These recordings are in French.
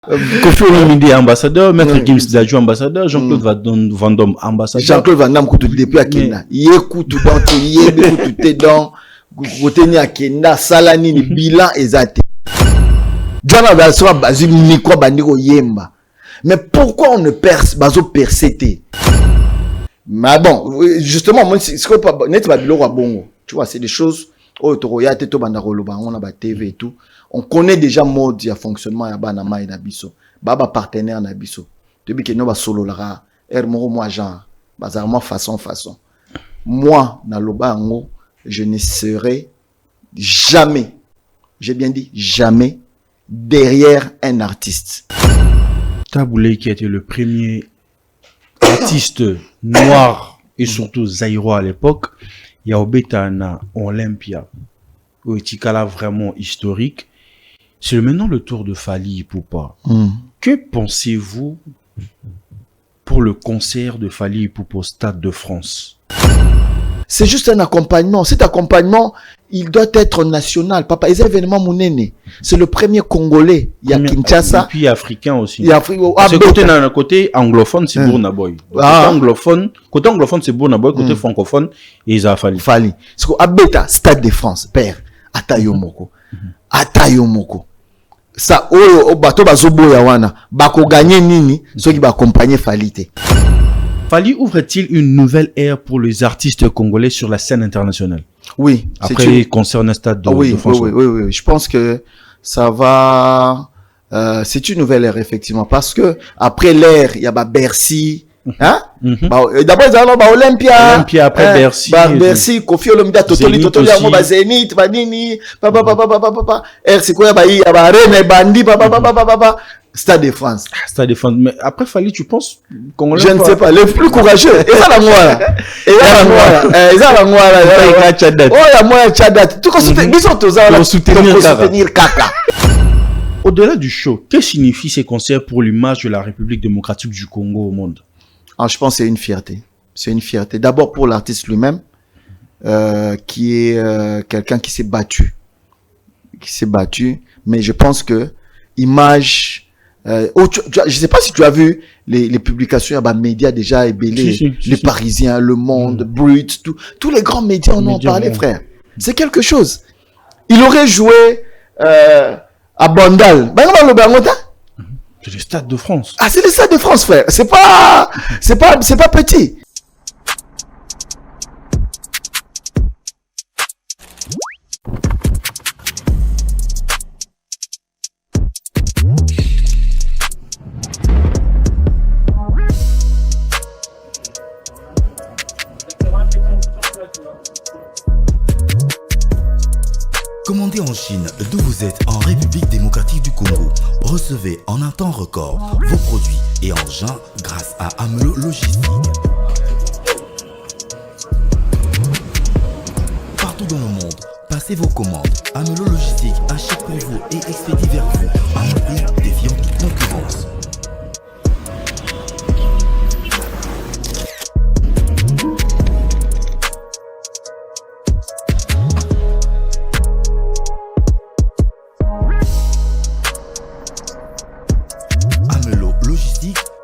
Kofi Olomide ambassadeur, Maître Gims Dadju ambassadeur, Jean-Claude Van Damme ambassadeur. Jean-Claude Van Damme kutu depuis à Kenya. Yécoute dans te yébi kutu dans côté ni à Kenya salani ni bilan exact. Diana va se baser micro bandiko yemba. Mais pourquoi on ne perce bazo persété? Mais bon, justement moi c'est quoi pas net ba biloko bongo. Tu vois, c'est des choses oh toroya te to banda roloba on a ba TV et tout. On connaît déjà mode de fonctionnement ya bana mai na biso. Baba partenaire na biso. Depuis que no ba solo lara, moi genre, bazarma façon. Moi na loba ngo, je ne serai jamais, j'ai bien dit jamais derrière un artiste. Taboulé qui était le premier artiste noir et surtout zaïrois à l'époque, il y a Obeta na Olympia. Où Tikala vraiment historique. C'est maintenant le tour de Fally Ipupa. Que pensez-vous pour le concert de Fally Ipupa au Stade de France? C'est juste un accompagnement. Cet accompagnement, il doit être national. Papa, les événements mounene. C'est le premier Congolais. Il y a Kinshasa. Et puis africain aussi. Il y a côté anglophone, c'est Burna Boy. Côté anglophone, c'est Burna Boy. Côté francophone, ils ont Fally. Fally. C'est quoi? Abeta, Stade de France. Père. Atayomoko. Ça bato bazobo ya wana bako gagner nini ceux qui va accompagner Fally. Fally ouvre-t-il une nouvelle ère pour les artistes congolais sur la scène internationale? Oui, après concernant Stade de France. Oui, je pense que ça va c'est une nouvelle ère effectivement parce que après l'ère il y a Bercy. Hein? D'abord ils ont Olympia après Bercy. Bercy, Kofi Olomide Totoli Amo Zénith, Badini, papa. C'est quoi il y a René Bandi, papa. Stade de France. Stade de France. Mais après Fally, tu penses je ne sais pas. Les plus courageux. Et ça la moi. Et ça la moi. Oh la moi Tchadat. Tout comme soutenir Kaka. Au-delà du show, que signifie ces concerts pour l'image de la République démocratique du Congo au monde? Je pense que c'est une fierté. C'est une fierté. D'abord pour l'artiste lui-même, qui est quelqu'un qui s'est battu. Mais je pense que image... je ne sais pas si tu as vu les publications à médias déjà ébellés, les Parisiens, Le Monde, Brut, tous les grands médias en ont parlé, frère. C'est quelque chose. Il aurait joué à Bandal. C'est le Stade de France. Ah, c'est le Stade de France, frère. C'est pas petit. Commandez en Chine, d'où vous êtes en République démocratique du Congo. Recevez en un temps record vos produits et engins grâce à Amelo Logistique. Partout dans le monde, passez vos commandes. Amelo Logistique achète pour vous et expédie vers vous à un prix défiant toute concurrence.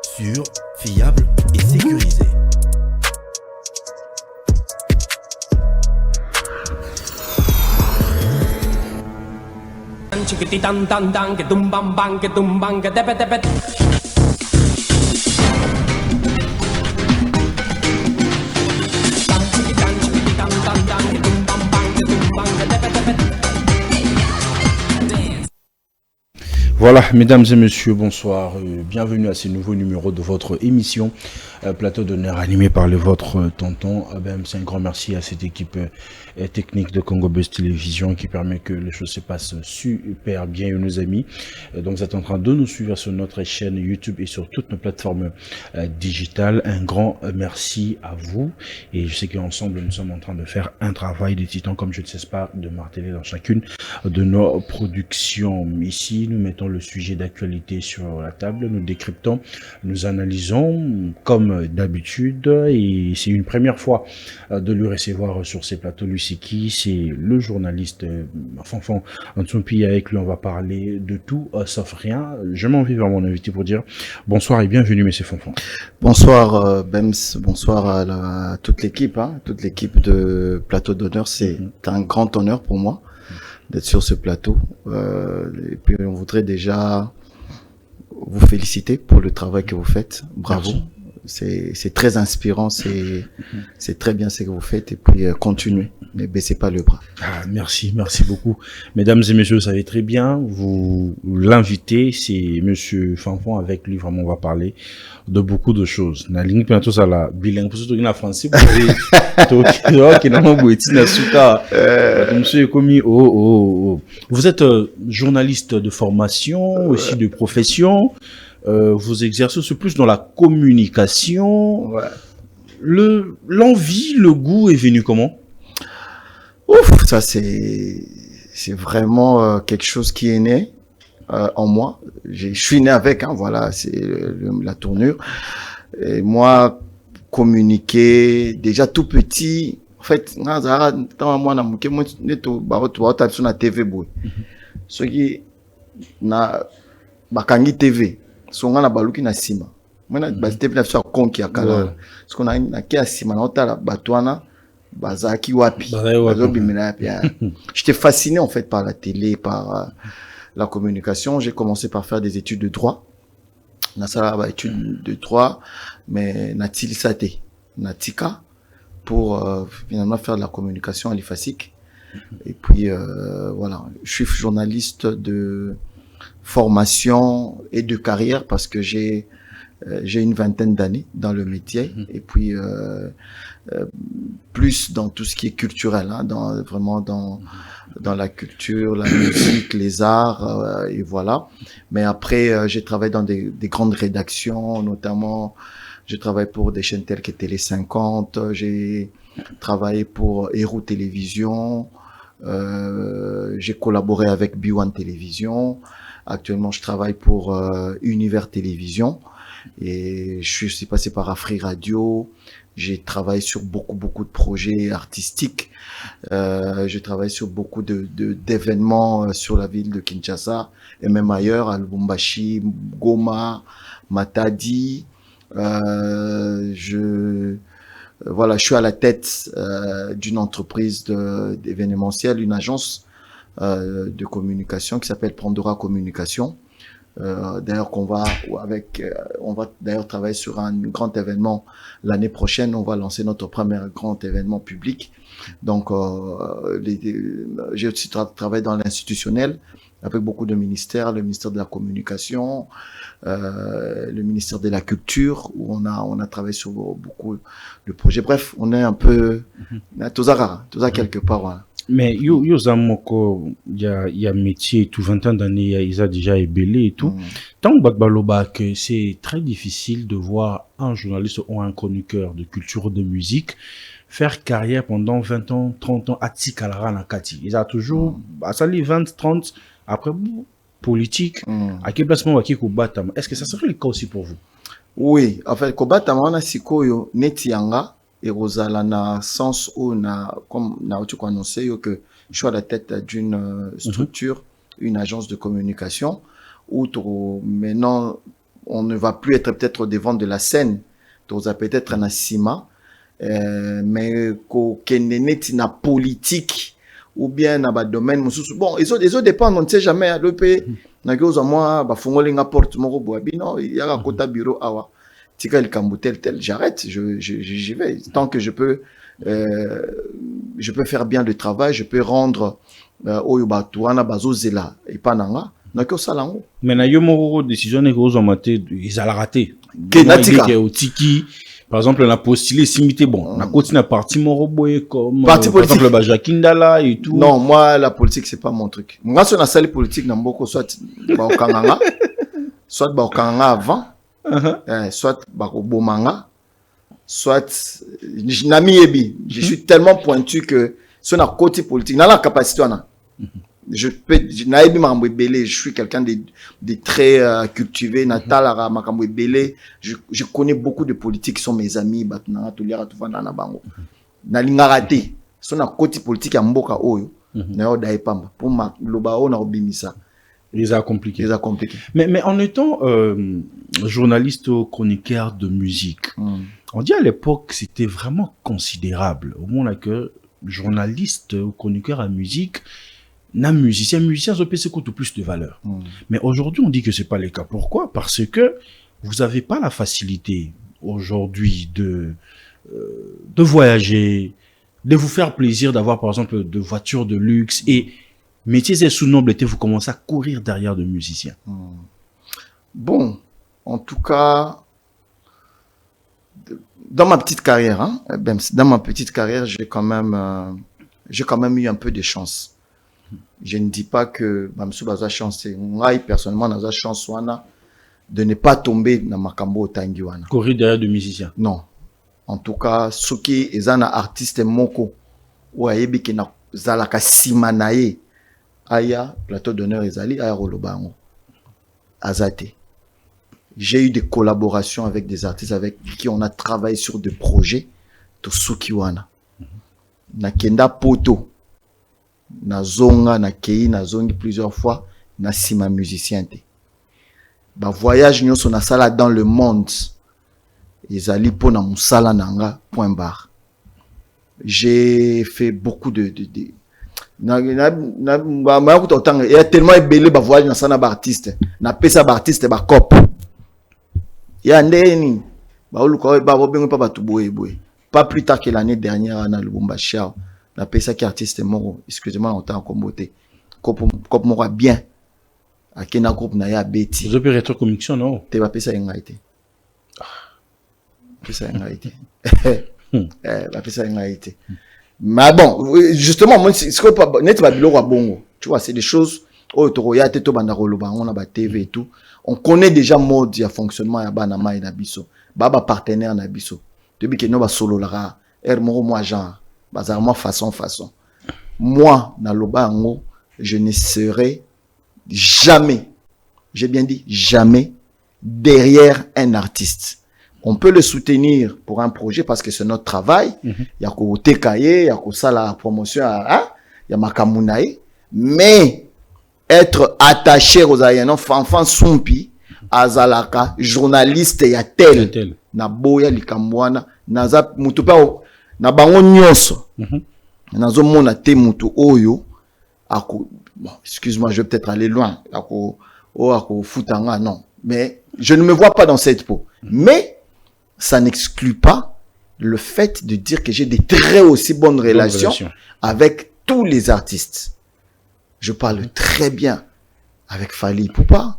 Sûr, fiable et sécurisé. Voilà, mesdames et messieurs, bonsoir. Bienvenue à ce nouveau numéro de votre émission Plateau d'honneur animé par le votre tonton. C'est un grand merci à cette équipe technique de Congo Buzz Télévision qui permet que les choses se passent super bien, nos amis. Donc vous êtes en train de nous suivre sur notre chaîne YouTube et sur toutes nos plateformes digitales. Un grand merci à vous. Et je sais qu'ensemble, nous sommes en train de faire un travail de titan, comme je ne cesse pas de marteler dans chacune de nos productions. Ici, nous mettons mettons le sujet d'actualité sur la table, nous décryptons, nous analysons comme d'habitude, et c'est une première fois de lui recevoir sur ces plateaux. Lui, c'est qui? C'est le journaliste Fanfan Ntsumpi. Avec lui, on va parler de tout sauf rien. Je m'en vais vers mon invité pour dire bonsoir et bienvenue, monsieur Fanfan. Bonsoir Bems, bonsoir à toute l'équipe, toute l'équipe de Plateau d'honneur. C'est un grand honneur pour moi d'être sur ce plateau. Et puis on voudrait déjà vous féliciter pour le travail que vous faites. Bravo. C'est très inspirant, c'est très bien ce que vous faites, et puis continuez, ne baissez pas le bras. Ah, merci beaucoup. Mesdames et messieurs, vous savez très bien, vous l'invitez, c'est monsieur Fanfan. Avec lui, vraiment, on va parler de beaucoup de choses. Na ligne bientôt ça la bilingue, pour ceux qui français, vous êtes journaliste de formation, aussi de profession. Vos exercices plus dans la communication. Ouais. L'envie, le goût est venu comment? Ouf, ça c'est vraiment quelque chose qui est né en moi. Je suis né avec, voilà, c'est la tournure. Et moi, communiquer déjà tout petit. En fait, dans moi na TV boy. Ce qui na bakangi TV. Songa na baluki na sima. Moi na TV na so konki akala. Ce qu'on a na kia sima na otala batwana bazaki wapi. J'étais fasciné en fait par la télé, par la communication. J'ai commencé par faire des études de droit. Na ça études de droit, mais na tilisate, na tika pour finalement faire de la communication à l'IFASIC. Et puis voilà, je suis journaliste de formation et de carrière parce que j'ai une vingtaine d'années dans le métier, et puis plus dans tout ce qui est culturel, vraiment dans la culture, la musique, les arts, et voilà. Mais après, j'ai travaillé dans des grandes rédactions, notamment j'ai travaillé pour des chaînes telles que Télé 50, j'ai travaillé pour Héros Télévision, j'ai collaboré avec B1 Télévision. Actuellement, je travaille pour Univers Télévision, et je suis passé par Afri Radio. J'ai travaillé sur beaucoup de projets artistiques. J'ai travaillé sur beaucoup d'événements sur la ville de Kinshasa et même ailleurs, à Lubumbashi, Goma, Matadi. Voilà, je suis à la tête d'une entreprise d'événementiel, une agence de communication qui s'appelle Pandora Communication. D'ailleurs on va d'ailleurs travailler sur un grand événement l'année prochaine. On va lancer notre premier grand événement public. Donc j'ai aussi travaillé dans l'institutionnel avec beaucoup de ministères, le ministère de la communication, le ministère de la culture, où on a travaillé sur beaucoup de projets. Bref, on est un peu tout ça quelque part, voilà. Mais yo zamoko y a métier tout 20 ans d'années, ils a déjà ébélé et tout. Tant que c'est très difficile de voir un journaliste ou un chroniqueur de culture, de musique faire carrière pendant 20 ans, 30 ans à Tikalara na Kati. Ils a toujours à sali 20, 30 après politique. À quel placement va qui Kobatama? Est-ce que ça serait le cas aussi pour vous? Oui, en fait Kobatama on a sikoyo netianga. Et Rosala na sens où comme na tu annoncé que je suis à la tête d'une structure, une agence de communication, où maintenant on ne va plus être peut-être devant de la scène, tu as peut-être un cima, mais qu'au na politique ou bien na ba domaine bon ils ont dépend, on ne sait jamais le pays na goza moi ba fongolinga porte moko boabino il y a un kota bureau awa tika le kambu tel j'arrête, j'y vais tant que je peux faire bien le travail, je peux rendre oyo batuana bazozela et pananga na ko salango. Mais na yo moko décision ne ko zomate ils a raté que natika tiki. Par exemple, on a postulé simité, bon, on a continué à partir Moroboye comme, parti par exemple, le Bajakindala et tout. Non, moi, la politique, c'est pas mon truc. Moi, si on a sali politique, n'amboko, soit, Baokanganga, soit Baokanganga avant, soit Bakobomanga, soit, Nami Ebi. Je suis tellement pointu que, si on a côté politique, on a la capacité, on a. je suis quelqu'un de très cultivé. Natal, je connais beaucoup de politiques qui sont mes amis. Nalingaraté. Son a côté politique à mboka oyo. Pour ma lobao na obimisa. Les a compliqué. Mais en étant journaliste ou chroniqueur de musique, on dit à l'époque c'était vraiment considérable. Au moins que journaliste ou chroniqueur à musique, musicien, ça peut se coûter plus de valeur. Mais aujourd'hui on dit que c'est pas le cas. Pourquoi? Parce que vous n'avez pas la facilité aujourd'hui de voyager, de vous faire plaisir, d'avoir par exemple de voitures de luxe et métiers et sous-nobilité, vous commencez à courir derrière de musiciens. Bon, en tout cas, dans ma petite carrière, j'ai quand même eu un peu de chance. Je ne dis pas que Bamsou Baza chance, moi personnellement Baza chance de ne pas tomber dans ma cambo tangiwana. Courir derrière de musiciens. Non. En tout cas, ceux qui sont artistes moko ou ayebi ki na zalaka simanaye aya plateau d'honneur ezali aya rolobango azate. J'ai eu des collaborations avec des artistes avec qui on a travaillé sur des projets to sukiwana. Na kenda poto na zonga na kei na zongi plusieurs fois na sima musicien te. Ba voyage nyonso na sala dans le monde ezali po na musala nanga point barre. J'ai fait beaucoup de il y a tellement ébélé ba voyage na sana ba artiste na pesa ba artiste ba cop ya ndeni ba uluka ba bobengo pa batu boye pas plus tard que l'année dernière na Lubumbashi na pesa ki artiste moko excusez-moi on t'a comboté cop moko bien akena groupe na ya beti vous avez rétro conviction non te ba pesa ngaité pesa ngaité la pesa ngaité. Mais bon, justement, moi, c'est quoi pas net babilo wa bongo. Tu vois, c'est des choses oh toroya te to banda roloba on a ba TV et tout. On connaît déjà mode ya fonctionnement ya bana mai na biso. Baba partenaire na biso. Depuis que no ba solo lara moro moi genre bazarement façon. Moi na loba ngo, je ne serai jamais, j'ai bien dit jamais derrière un artiste. On peut le soutenir pour un projet parce que c'est notre travail. Il y a ko tekaye, il y a ko ça la promotion il y a makamunae, mais être attaché aux ayano fanfan sumpi azalaka journaliste ya tel na boya likambwana naza mutu pa na bango nyonso nazo mona te mutu oyo ako bon, excuse-moi, je vais peut-être aller loin ako futanga non, mais je ne me vois pas dans cette peau. Mais ça n'exclut pas le fait de dire que j'ai des très aussi bonnes relations avec tous les artistes. Je parle très bien avec Fally Ipupa.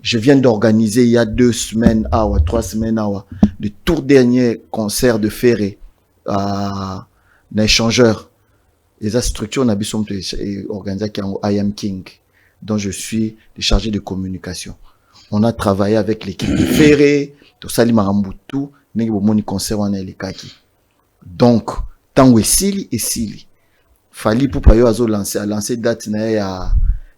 Je viens d'organiser il y a 2 semaines, 3 semaines, le tout dernier concert de Ferré à l'échangeur. Les structures n'abissent organisé à I Am King, dont je suis le chargé de communication. On a travaillé avec l'équipe de Ferré, tout ça, Marambutu, n'est pas concert en Elekaki. Donc, tant que Sili, Fally Ipupa a lancé date il y a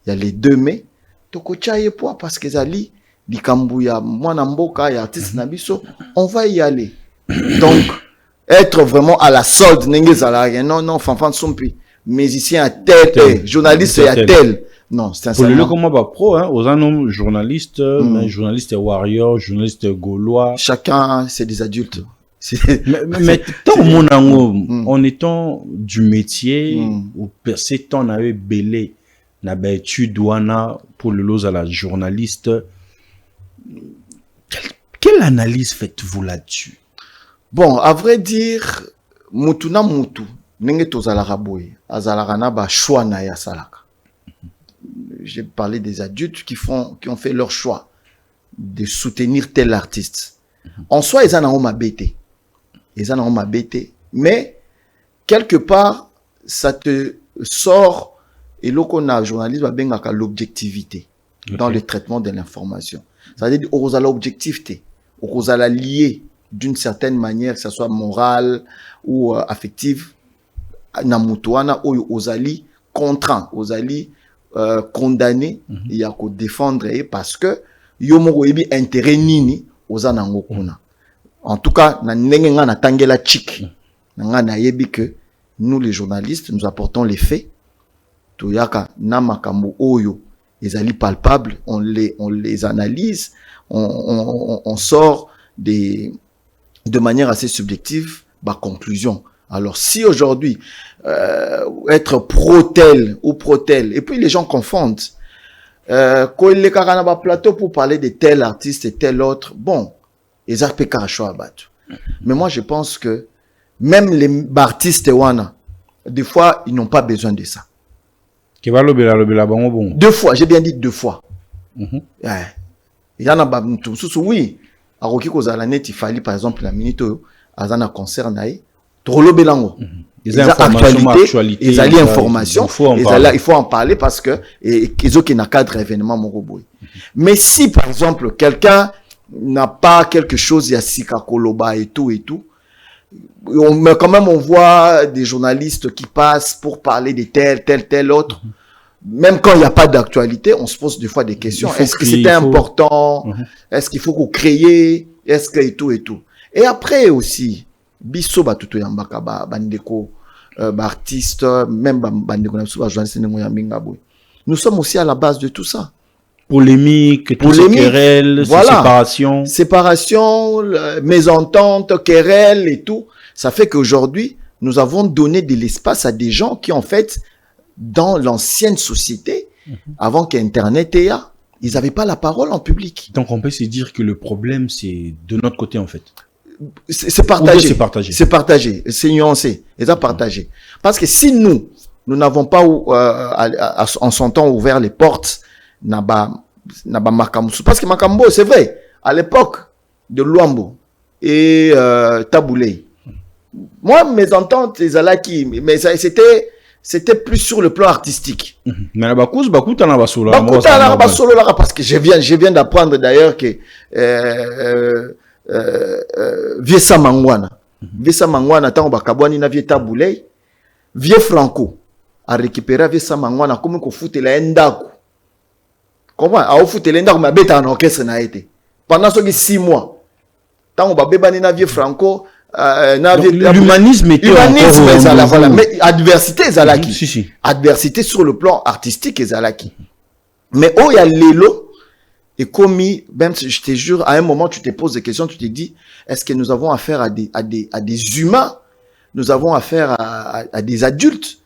les 2 mai. Toko chaye poa parce que Zali, Likambu ya mwana mboka ya artiste nabiso, on va y aller. Donc, être vraiment à la solde, non, fanfan sompi, musicien à tel, journaliste à tel. Non, c'est un pour le comment va pro, hein, aux noms journalistes, journalistes warriors, journalistes gaulois. Chacun, c'est des adultes. Mais tant mon amour, en étant du métier, ou ces temps on avait belé, na étude douana pour le los à la journaliste. Quelle analyse faites-vous là-dessus? Bon, à vrai dire, mutu na mutu, nenge tozalaka boye, azalaka na ba choix na ya salaka. J'ai parlé des adultes qui ont fait leur choix de soutenir tel artiste. En soi, ils en ont mabété. Mais, quelque part, ça te sort, et là qu'on a journalisme, l'objectivité dans le traitement de l'information. C'est-à-dire, on a l'objectivité, on a la lier d'une certaine manière, que ce soit morale ou affective, na mutuana ou ozali contraint aux alliés condamnés il y a qu'au défendre parce que yomo ebi intérêt nini aux anango kuna. En tout cas na ndenge nga na tangela chik nga na yebi que nous les journalistes nous apportons les faits to yaka na makambo oyo les alliés palpables on les analyse on sort de manière assez subjective conclusion. Alors si aujourd'hui être pro-tel ou pro-tel, et puis les gens confondent quand les carana plateau pour parler de tel artiste et tel autre, bon, ils ont fait choix. Mais moi je pense que même les artistes wana, des fois ils n'ont pas besoin de ça. Deux fois, j'ai bien dit 2 fois. Il y en a oui. À Roki Kozalanet, il fallait par exemple la minute à un concert naï. Trolo Belango. Ils ont actualité, ils ont information, il faut en parler parce que ils ont un cadre événement Moroboy. Mais si par exemple quelqu'un n'a pas quelque chose, il y a Sika Koloba et tout, mais quand même on voit des journalistes qui passent pour parler de tel autre. Même quand il n'y a pas d'actualité, on se pose des fois des questions. Est-ce que c'était important? Est-ce qu'il faut qu'on crée? Est-ce que et tout? Et après aussi, biso batuto yambaka bandeko artiste, même bandeko journaliste nous sommes aussi à la base de tout ça. Polémique, querelles, voilà. Séparation, mésentente, querelles et tout. Ça fait qu'aujourd'hui, nous avons donné de l'espace à des gens qui en fait dans l'ancienne société, avant qu'Internet ait, ils n'avaient pas la parole en public. Donc on peut se dire que le problème, c'est de notre côté en fait. C'est partagé. C'est partagé. C'est nuancé. Ils ont partagé. Parce que si nous n'avons pas, en son temps, ouvert les portes, parce que Makambo, c'est vrai, à l'époque de Luambo et Taboulé, moi, mes ententes, les alaki, mais c'était plus sur le plan artistique. Mais Bakuta parce que je viens d'apprendre d'ailleurs que Viesa Mangwana tant bakabwani na Vieta Boulay, Vieux Franco a récupéré Viesa Mangwana comme ko foute la ndaku. Comment a foute la ndaku ma beta en orchestre na été. Pendant 6 mois. Tant ba bebani na Vieux Franco l'humanisme était voilà. Mais adversité zalaki. Adversité sur le plan artistique zalaki. Mais il y a l'élo et commis, même je te jure, à un moment tu te poses des questions, tu te dis, est-ce que nous avons affaire à des humains? Nous avons affaire à des adultes?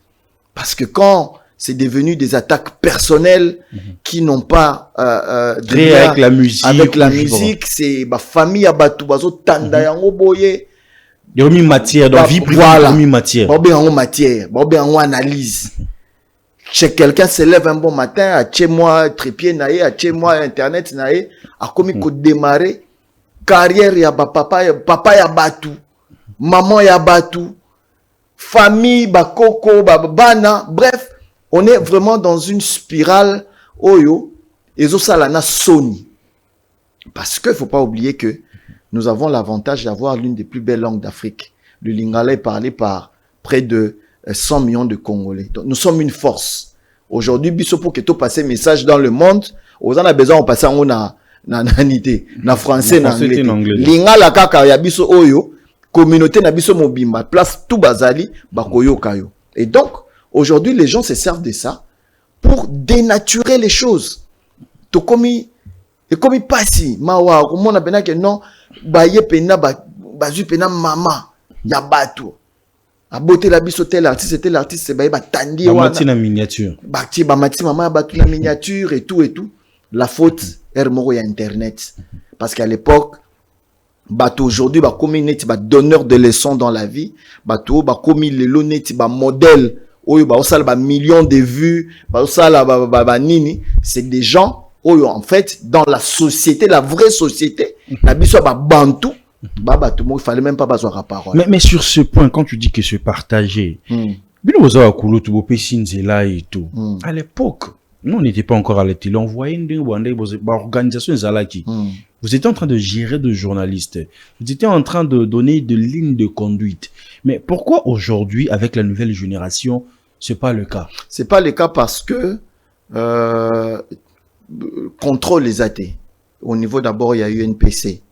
Parce que quand c'est devenu des attaques personnelles qui n'ont pas de lien avec la musique, c'est ma famille à Batou, bazo tanda yango boye. Il y a une matière, dans vie privée, il y a une matière. Il y a une matière, il y a une analyse. Chez quelqu'un se lève un bon matin, à chez moi, trépied naïe, à chez moi, internet naïe, a commis qu'on démarrer, carrière ya papa ya Batou, maman ya Batou, famille, bakoko, bana, bref, on est vraiment dans une spirale, oyo, et ça la na Sony. Parce que faut pas oublier que nous avons l'avantage d'avoir l'une des plus belles langues d'Afrique. Le lingala est parlé par près de 100 millions de Congolais. Donc, nous sommes une force. Aujourd'hui, biso pour que tu passes message dans le monde, on a besoin de passer en na français, na anglais. Lingala kaka ya biso oyo, communauté na biso mobimba, place tout bazali, bakoyo kayo. Et donc, aujourd'hui, les gens se servent de ça pour dénaturer les choses. To komi, et comme il passe, mawa, comme on a bien que non, baye pena, bazu pena mama, ya bato. A beauté la biso tel artiste, c'est baye batandi. Bamati na miniature. Bamati mama, batu na miniature et tout. La faute, ermoro ya internet. Parce qu'à l'époque, bato aujourd'hui, ba komi neti, ba donneur de leçons dans la vie, bato, ba komi lelo neti, ba modèle, oyo, ba osala, ba millions de vues, ba osala, ba nini, c'est des gens, oyo, en fait, dans la société, la vraie société, la biso ba bantu, il fallait même pas besoin de parole. Mais sur ce point, quand tu dis que c'est partagé, à l'époque, nous on n'était pas encore à la télé, on voyait une organisation Zalaki. Vous étiez en train de gérer de journalistes. Vous étiez en train de donner de lignes de conduite. Mais pourquoi aujourd'hui, avec la nouvelle génération, C'est pas le cas. C'est pas le cas parce que contrôle les athées. Au niveau d'abord, il y a UNPC.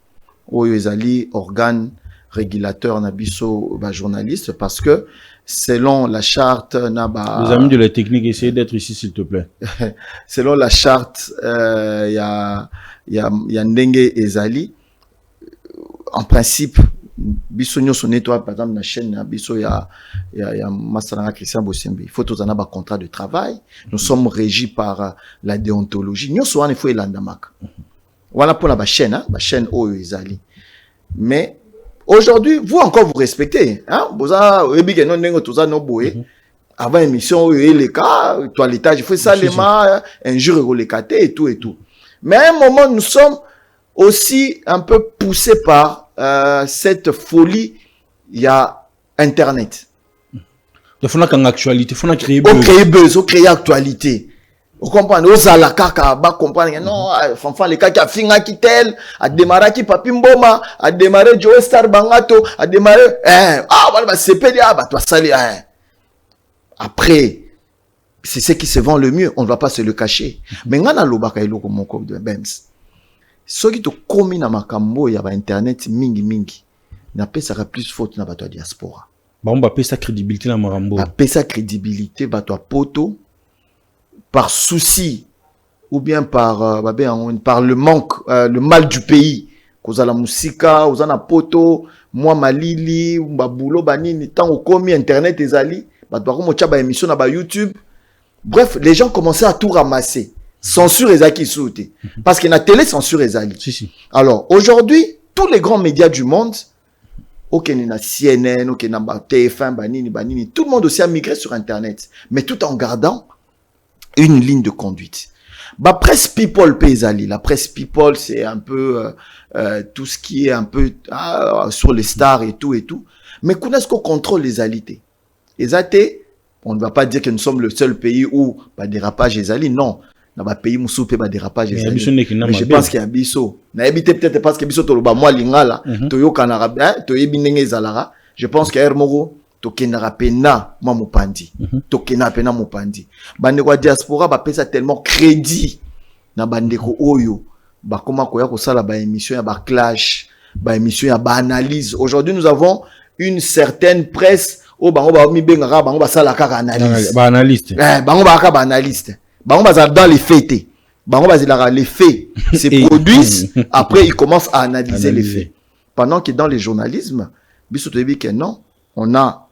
Où il y a les organes régulateurs nabiso journalistes parce que selon la charte naba les amis de la technique, essayez d'être ici s'il te plaît. Selon la charte il y a ndenge ezali en principe biso nyoso nettoie par exemple la chaîne na biso ya Massalanga Christian Bosembe, il faut tous en avoir contrat de travail, nous sommes régis par la déontologie nyoso wana il faut elandamaka voilà pour la chaîne oyo ezali. Mais aujourd'hui, vous encore vous respectez. Hein? Avant l'émission, il y a les cas, toilettage, il faut ça, les mains, injure, les et tout et tout. Mais à un moment, nous sommes aussi un peu poussés par cette folie. Il y a Internet. Il faut une actualité, il faut créer buzz. On crée actualité. Vous comprenez? Aux alakaka, bah comprendre non, fanfan les cas qui a fini qui tel, a démarré qui papi mboma, a démarré Joe Star Bangato, a démarré voilà bah c'est PDA bah toi salé après c'est ce qui se vend le mieux, on ne va pas se le cacher. Mais ngana lobaka eloko mon cop de Bems. Ceux qui te commis na makambo ya ba internet mingi na pesa plus faute na ba toi diaspora. Bah on va payer sa crédibilité na marambo. Ba payer sa crédibilité ba toi poto par souci ou bien par le manque, le mal du pays. Cause la musika, ozana poto, moi malili, babulo banini, tant au commis internet ezali, émission na YouTube. Bref, les gens commençaient à tout ramasser. Censure ezaki sauté. Parce que la télé censure ezali. Si. Alors, aujourd'hui, tous les grands médias du monde, ok, na CNN, ok, na TF1, banini, tout le monde aussi a migré sur internet. Mais tout en gardant une ligne de conduite. Bah, presse people payzali. La presse people, c'est un peu tout ce qui est un peu sur les stars et tout. Mais qu'est-ce qu'on contrôle les alités? Les alités, on ne va pas dire que nous sommes le seul pays où bah, dérapage les alités. Non. Dans le pays où bah, dérapage les alités. Mais je pense qu'il y a biso. Na habité peut-être parce que biso toloba moi lingala. Toyo kanara, toyo binenge zalara. Je pense qu'il y a Hermoro. Tokenara pena ma mopandi tokena pena mopandi bandeko diaspora ba pesa tellement crédit na bandeko oyo ba koma koya ko sala ba émission ya ba clash ba émission ya ba analyse. Aujourd'hui nous avons une certaine presse o bango ba mi bengaka bango ba sala kaka analyse ba analyste bango ba ka ba analyste bango ba dans les faits bango ba zilaka les faits se produisent après ils commencent à analyser les faits pendant que dans le journalisme biso toyebi que non on a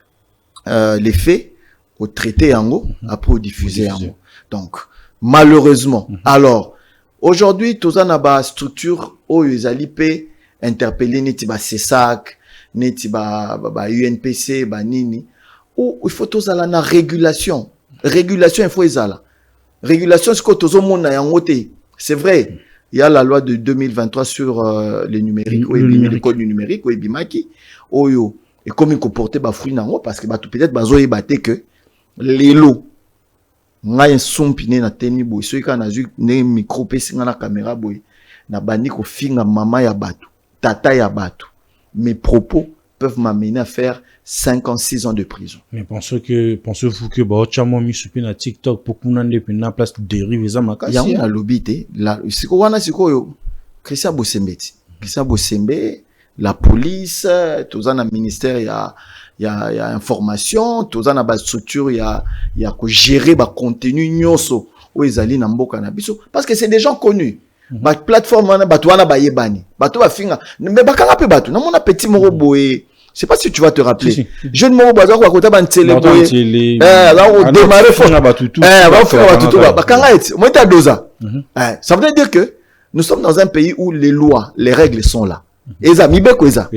les faits au traité en haut, après au diffuser en haut. Donc, malheureusement. Alors, aujourd'hui, tous en a structure où ils allaient interpeller neti ba CESAC, neti ba UNPC, ba nini, où il faut tous aller na régulation. Régulation, il faut y aller. Régulation, c'est que tous au monde na yangote. C'est vrai. Il y a la loi de 2023 sur le numérique, le code du numérique, ou bimaki, oyo. Et comme il comportait ba fruit nango parce que ba tout peut-être bazo yebate que les lots nga yensompiné na teni boy so ka na zu ne micro pesi nga na caméra boy na bandi ko finga mama ya batu tata ya batu. Mes propos peuvent m'amener à faire 5 ans 6 ans de prison. Mais pensez-vous que ba chamo mi supi na TikTok pour qu'on ande pe na place dérive za makasi ya na lobité la siko wana siko yo Christian Bosembe la police, tous en a ministère, il y a information, tous en a bas structure, il y a que gérer bas contenu nyoso où ils allaient dans mboka na biso parce que c'est des gens connus. Ba plateforme na batu wana ba yebani, batu ba finga, mais ba kanga pe batu, na mona petit moro boye. Je sais pas si tu vas te rappeler. Jeune moro baza ko kota ban télé boye. Là on démarrer fort na batu tout. Ba fera batu tout ba kanga et moi ta doza. Ça veut dire que nous sommes dans un pays où les lois, les règles sont là. Eza mibeko eza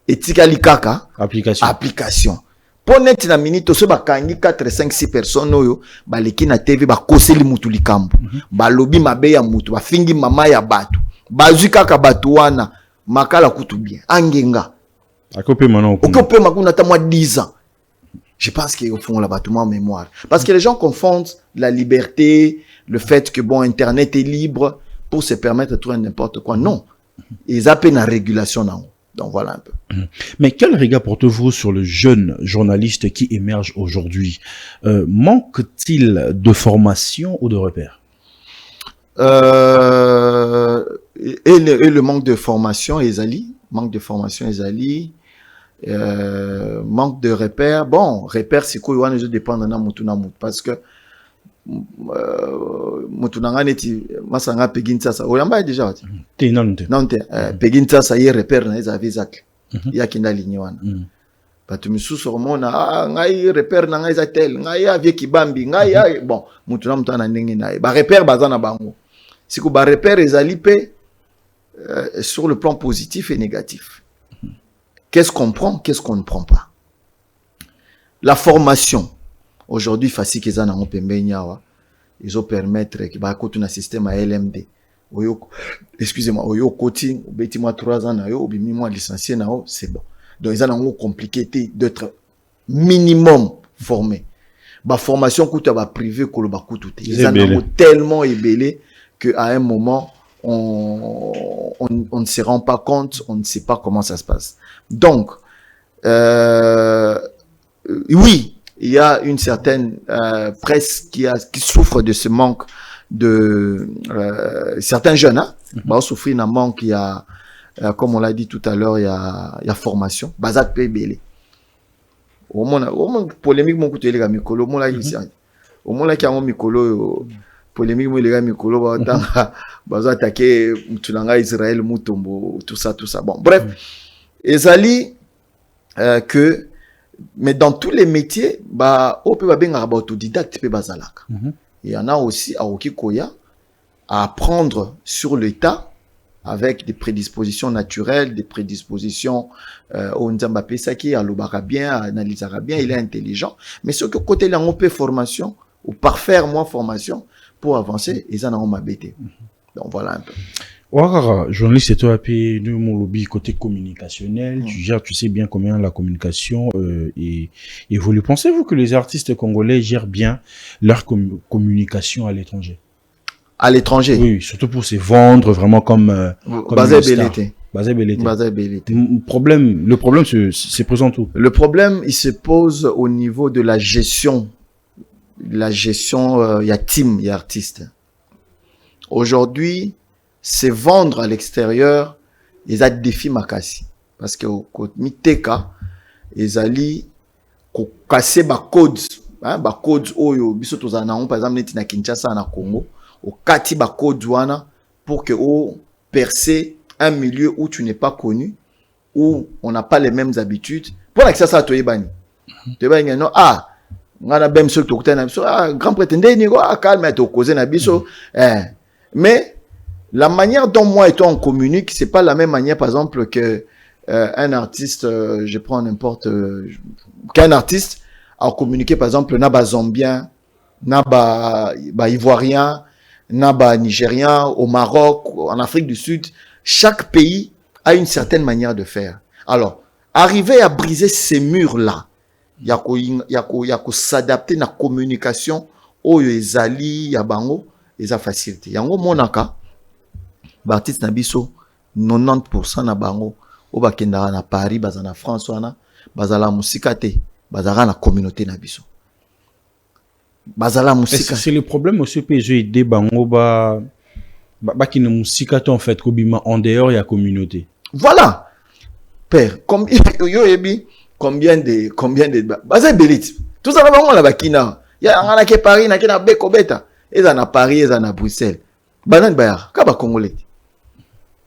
etikali kaka application pour net na minute so bakangi 4 5 6 personnes oyo baleki na TV bakoseli mutu likambo balobi mabe ya mutu bafingi mama ya batu bazwi kaka batu wana makala kutu bien angenga akope makuna ta moi 10 ans. Je pense qu'ils font la bâtiment en mémoire parce que les gens confondent la liberté, le fait que bon internet est libre pour se permettre de trouver n'importe quoi. Non. Ils appellent la régulation. Donc voilà un peu. Mais quel regard portez-vous sur le jeune journaliste qui émerge aujourd'hui? Manque-t-il de formation ou de repères? Et le manque de formation, manque de repères. Bon, repères, c'est quoi? Ils dépendent de Moutounamou. Parce que Moutounanga neti masanga peginta sa. Oyamba déjà. Non, peginta sa y repère na eza vizak. Ya kinda ligne wana. Batu misusu romona ngai repère na ngai za tel, ngai avie kibambi, ngai bon, Moutouna mutana ndenge na. Ba repère bazana bango. Siko ba repère ezali pe sur le plan positif et négatif. Qu'est-ce qu'on prend, qu'est-ce qu'on ne prend pas? La formation. Aujourd'hui, facile qu'ils en ont pembenya, ils ont permettre que bah côté un système à LMD. Excusez-moi, oyo coaching, beti moi 3 ans na yo, bimi moi licencié na yo, c'est bon. Donc ils ont compliqué d'être minimum formé. Bah formation coûte ba privé ko le ba coûte. Ils ont tellement ébélé que à un moment on ne se rend pas compte, on ne sait pas comment ça se passe. Donc oui, il y a une certaine presse qui souffre de ce manque de certains jeunes bah souffrir d'un manque. Il y a comme on l'a dit tout à l'heure, il y a formation bazat pebele au moins polémique mon côté les gars mikolo mon là ici au moins là qui a mon mikolo polémique mon les gars mikolo bazat attaquer mutulanga Israël mutombo tout ça bon bref ezali que mais dans tous les métiers, bah, on peut bien avoir autodidacte, peut bazalaka. Il y en a aussi à Okikoya à apprendre sur l'état avec des prédispositions naturelles, des prédispositions au Nzambapé Saki, à l'Obara bien, à analysera bien, il est intelligent. Mais ce que côté là, on peut formation ou parfaire moins formation pour avancer, ils en ont m'abêté. Donc voilà un peu. Ouattara, journaliste, et toi, nous, mon lobby côté communicationnel, tu gères, tu sais bien combien la communication évolue. Pensez-vous que les artistes congolais gèrent bien leur communication à l'étranger? À l'étranger? Oui, surtout pour se vendre vraiment comme Basé Belleté. Le problème se présente où? Le problème, il se pose au niveau de la gestion. Il y a team, il y a artistes. Aujourd'hui, c'est vendre à l'extérieur, ils ont des défis makasi. Parce que, au miteka, ils allaient casser les codes. Les codes, par exemple, na Kinshasa, na Congo, au kati les codes pour que percer un milieu où tu n'es pas connu, où on n'a pas les mêmes habitudes. Pour l'accès à toi, bani. Tu vas dire, non, on a bien sûr, grand prétendant, calme, tu causes na biso. Mais, la manière dont moi et toi on communique, c'est pas la même manière, par exemple, que un artiste, je prends n'importe qu'un artiste a communiqué, par exemple, n'a zambien, n'a ivoirien, n'a nigérien, au Maroc, en Afrique du Sud. Chaque pays a une certaine manière de faire. Alors, arriver à briser ces murs-là, il y a qu'à s'adapter à la communication, au ezali, ya bango, et ça facilité. Yango monaka. Artiste nabiso 90% na bango o bakendara na Paris bazana France wana bazala musika te bazala na communauté nabiso bazala musika. C'est le problème aussi PSG des bango ba qui ne musika te en fait kobima en dehors il y a communauté. Voilà père comme yo ebi combien de bazay belit tout ça bango la bakina ya ngana ke Paris na ke na Beko Beta eza na Paris eza na Bruxelles banan bayar ka ba congolais.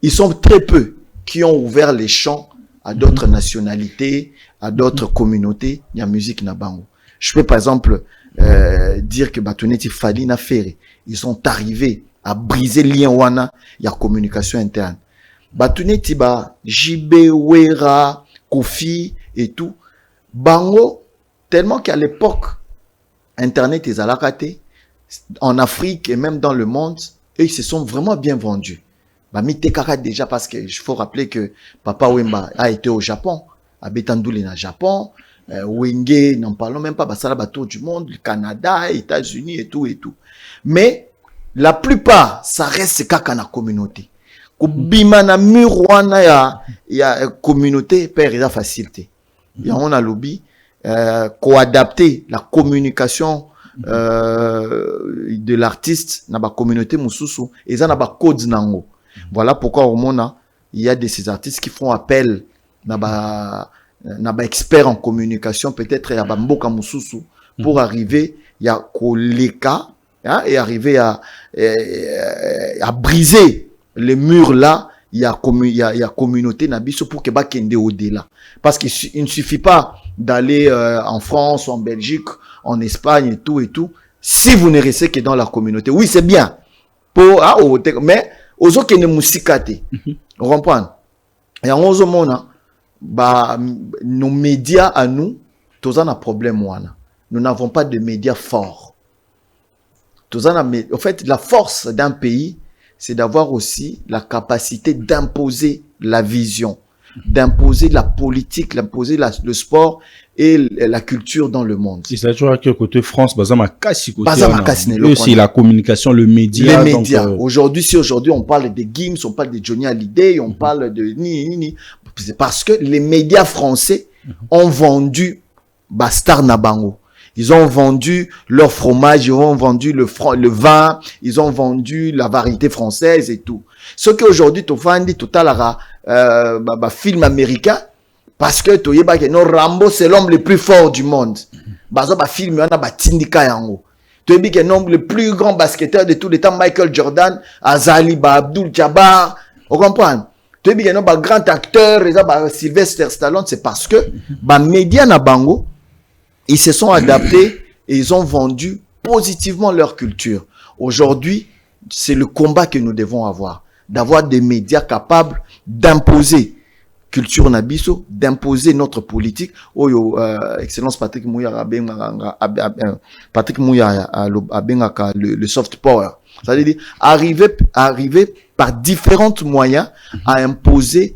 Ils sont très peu qui ont ouvert les champs à d'autres nationalités, à d'autres communautés. Il y a musique na bango. Je peux par exemple dire que Batoneti Fali na Ferré, ils sont arrivés à briser le lien wana, il y a communication interne. Batoneti ba JB Wera, Kofi et tout. Bango tellement qu'à l'époque internet est à la raté en Afrique et même dans le monde, et ils se sont vraiment bien vendus. Bah, Mitekaka déjà parce que il faut rappeler que Papa Wemba a été au Japon, à Betandouli na Japon, Wenge, n'en parlons même pas, bah, ça là, tour du monde, le Canada, États-Unis et tout et tout. Mais, la plupart, ça reste kaka na communauté. Kubima na mur wana ya communauté père eza facilité. Ya on a lobby co-adapter la communication de l'artiste na ba communauté mususu eza na ba codes nango. Voilà pourquoi au monde il y a de ces artistes qui font appel na ba expert en communication peut-être ya ba mboka mususu pour arriver ya koleka et arriver à briser les murs là, il y a communauté nabiso pour que bakende au-delà. Parce qu'il ne suffit pas d'aller en France, en Belgique, en Espagne et tout. Si vous ne restez que dans la communauté, oui c'est bien. Mais aux autres qui ne musikate, vous comprenez? Et en autre monde, nos médias à nous, tous un problème wana. Nous n'avons pas de médias forts. En fait, la force d'un pays, c'est d'avoir aussi la capacité d'imposer la vision, d'imposer la politique, d'imposer le sport et la culture dans le monde. C'est ça, tu vois, que côté France, c'est la communication, le média. Les médias. Aujourd'hui, on parle de Gims, on parle de Johnny Hallyday, on parle de c'est parce que les médias français ont vendu Bastard Nabango. Ils ont vendu leur fromage, ils ont vendu le vin, ils ont vendu la variété française et tout. Ce qu'aujourd'hui, tu fais total film américain, parce que tu sais que Rambo, c'est l'homme le plus fort du monde. Film, il y a Tindika Yango. Tu sais que le plus grand basketteur de tous les temps, Michael Jordan, Azali, Abdul Jabbar, vous comprenez? Tu sais que un grand acteur, Sylvester Stallone, c'est parce que média na bango, ils se sont adaptés et ils ont vendu positivement leur culture. Aujourd'hui, c'est le combat que nous devons avoir. D'avoir des médias capables d'imposer culture nabiso, d'imposer notre politique. Excellence Patrick Mouya le soft power. C'est-à-dire arriver par différents moyens à imposer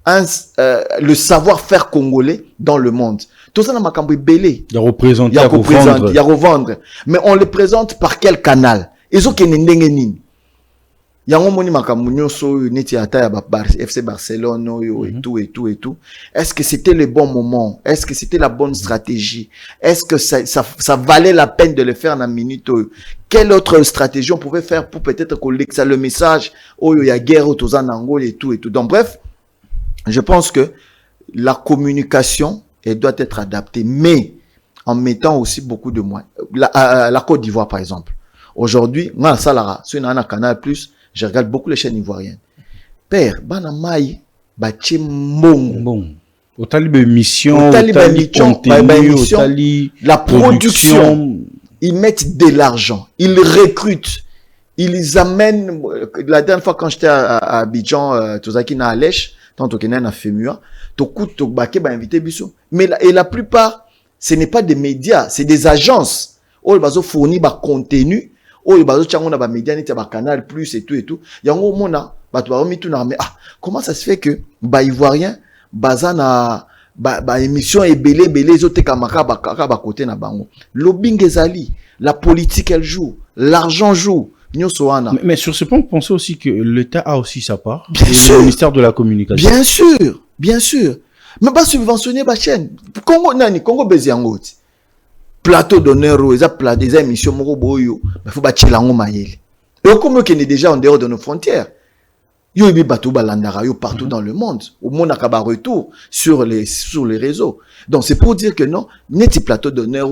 le savoir-faire congolais dans le monde. Tout ça, n'a belé. Il y a représenter, il y a revendre. Mais on le présente par quel canal? Ils ont qu'un ndengenin. Il y a un moni makamunyo so neti ata ya FC Barcelone et tout. Est-ce que c'était le bon moment? Est-ce que c'était la bonne stratégie? Est-ce que ça valait la peine de le faire en une minute? Quelle autre stratégie on pouvait faire pour peut-être collecter le message? Oh, il y a guerre autour en Angola et tout. Donc bref, je pense que la communication, elle doit être adaptée, mais en mettant aussi beaucoup de moyens. La Côte d'Ivoire, par exemple. Aujourd'hui, moi, Salara, sur un Canal+, je regarde beaucoup les chaînes ivoiriennes. Père, banamai, bache mbongo. Bon. Au talibé mission, la production, ils mettent de l'argent, ils recrutent, ils amènent. La dernière fois quand j'étais à Abidjan, Tozaki na Alèche, tant que na Femua, Tokout Baké ba invité biso. Mais la plupart, ce n'est pas des médias, c'est des agences. Oh, bazo fournit ba contenu. Oh, bazo tchango na ba médias, neti ba Canal Plus et tout. Yango mona, bato ba romi tout na mais comment ça se fait que ba ivoirien bazana ba émission et belé zote kamaka ba côté na bango. Lobbying ezali, la politique elle joue, l'argent joue. Mais sur ce point, vous pensez aussi que l'État a aussi sa part. Bien sûr. Le ministère de la Communication. Bien sûr. Mais pas subventionner la chaîne. Congo Béziango. Plateau d'honneur, des émissions, il faut bâtir la mayele. Et comme on est déjà en dehors de nos frontières, il y a partout dans le monde. Au monde, il y a un retour sur les réseaux. Donc, c'est pour dire que non, net plateau d'honneur,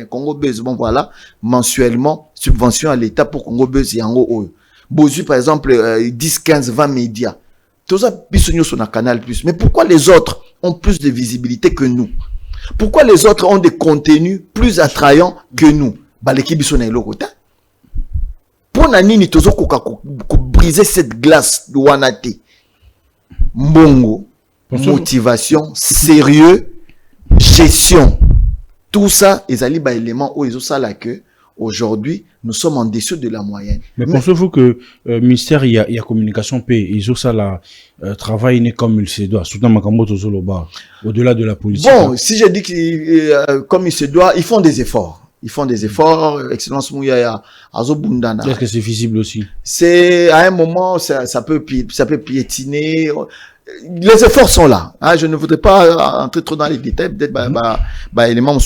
Congo Buzz, bon voilà, mensuellement, subvention à l'État pour Congo Buzz, Bozu, par exemple, 10, 15, 20 médias. Tout ça, bisogno sur un Canal+. Mais pourquoi les autres ont plus de visibilité que nous? Pourquoi les autres ont des contenus plus attrayants que nous? L'équipe bisogno est le côté. Pour nanini tozo briser cette glace de wanate. Mbongo, motivation, sérieux, gestion. Tout ça, ils allaient ba éléments où ils ont ça là que aujourd'hui, nous sommes en dessous de la moyenne. Mais pensez-vous que ministère il y a communication paix, ils ont ça là travail comme il se doit, surtout dans Makambo Zoloba, au-delà de la politique. Bon, si je dis que comme il se doit, ils font des efforts. ils font des efforts, Excellence Mouyaya, Azobundana. Est-ce que c'est visible aussi? C'est, à un moment, ça peut piétiner. Les efforts sont là. Hein, je ne voudrais pas entrer trop dans les détails, peut-être, éléments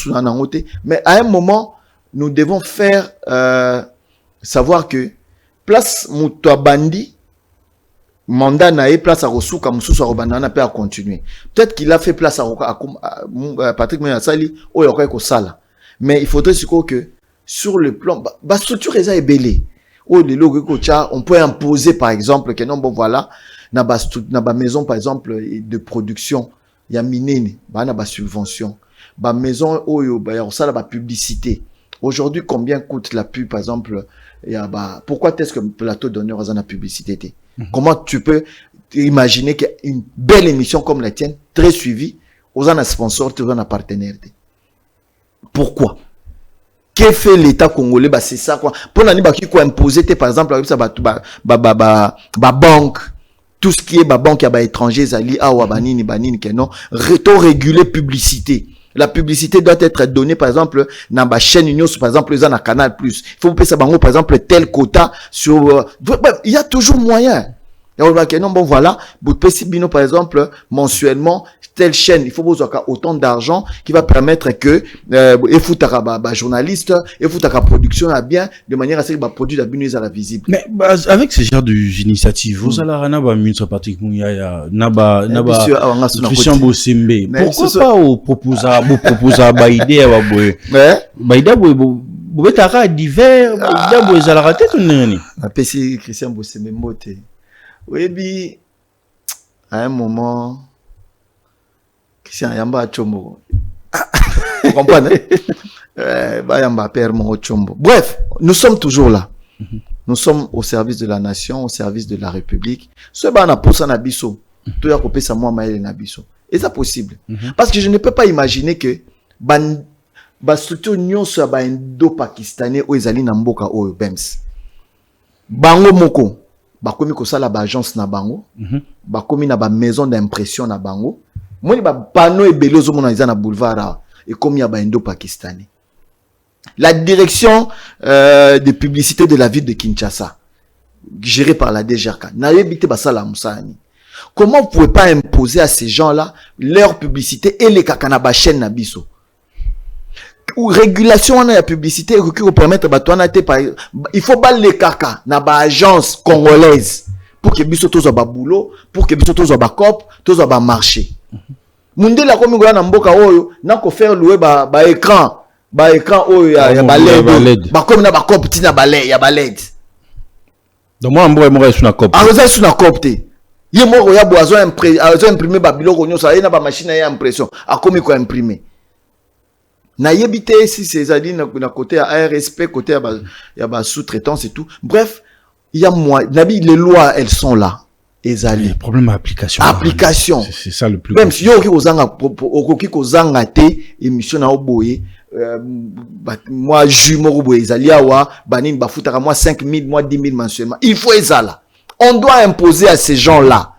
mais à un moment, nous devons faire, savoir que, place Moutouabandi, mandat nae place à Rosuka Moussous Arobandana peut continuer. Peut-être qu'il a fait place à Patrick Moyassali ou Yoko Sala. Mais il faudrait que sur le plan, la structure est belée. On peut imposer par exemple que non bon voilà, na ba maison par exemple de production, il y a minene, na ba subvention, ba maison oyo ba ya sala ba publicité. Aujourd'hui combien coûte la pub par exemple, il y a pourquoi est-ce que plateau d'honneur a la publicité? Comment tu peux imaginer qu'une belle émission comme la tienne, très suivie, aux un sponsor, tu as un partenaire? Pourquoi? Que fait l'État congolais? C'est ça quoi. Pour l'année, qui quoi imposer, par exemple, banque, tout ce qui est banque à étranger, zali, awa, banini, non, réguler publicité. La publicité doit être donnée, par exemple, dans la chaîne Union, par exemple, dans Canal+. Il faut payer ça, par exemple, tel quota sur, il y a toujours moyen. Non, bon, voilà, par exemple, mensuellement, telle chaîne, il faut autant d'argent qui va permettre que, journaliste, production à bien, de manière à ce que le produit d'abus à la visible. Mais, avec ce genre d'initiative, vous allez avoir un ministre Patrick Mouyaya, Christian Bossembe. Pourquoi pas vous proposer Baïdé, vous êtes à divers, vous allez rater tout le monde. Si Christian Bossembe mote. Oui, à un moment, Christian Yamba Chombo. Vous comprenez? Yamba Père Chombo. Bref, nous sommes toujours là. Nous sommes au service de la nation, au service de la République. Ce ban a poussé un abisso. Tout a coupé sa moi maël un abisso. Et c'est possible. Parce que je ne peux pas imaginer que ba structure nyon soit ba indo-pakistanais ou ezali na mboka ou BEMS. Bango moko. Bakomi ko sala ba agence na bango, bakomi na ba maison d'impression na bango. Moni ba panneau ebelo zo mona na boulevard et comme ya ba indo-pakistanais. La direction de publicité de la ville de Kinshasa, gérée par la DGRK, n'a évité ba sala musani. Comment vous pouvez pas imposer à ces gens-là leur publicité et les kakana ba chaîne na biso? Ou régulation on a la publicité qui vous permettre il faut pas les caca na ba agence congolaise pour que biso tozo ba boulot, pour que biso tozo ba cop, tozo ba marché. Mundela komi gola na mboka oyo na ko faire louer ba écran oyo ya ba LED ba comme na ba cop tina ba LED ya ba LED. Donc moi mbo sur na cop. Aroza sur na cop te. Ye moko ya boazo imprimer ba biloko nyoso na ba machine ya impression a komi ko imprimer. Na yebite si ces alliés na côté à ARSP, côté à sous-traitance et tout. Bref, il y a moi, Nabi, les lois, elles sont là. Le problème application. Application. C'est ça le plus. Même si yo ki kozanga te émission na oboye, moi jumeau oboye ezali awa, banine bafutaka moi 5 000, moi 10 000 mensuellement. Il faut ezala. On doit imposer à ces gens-là.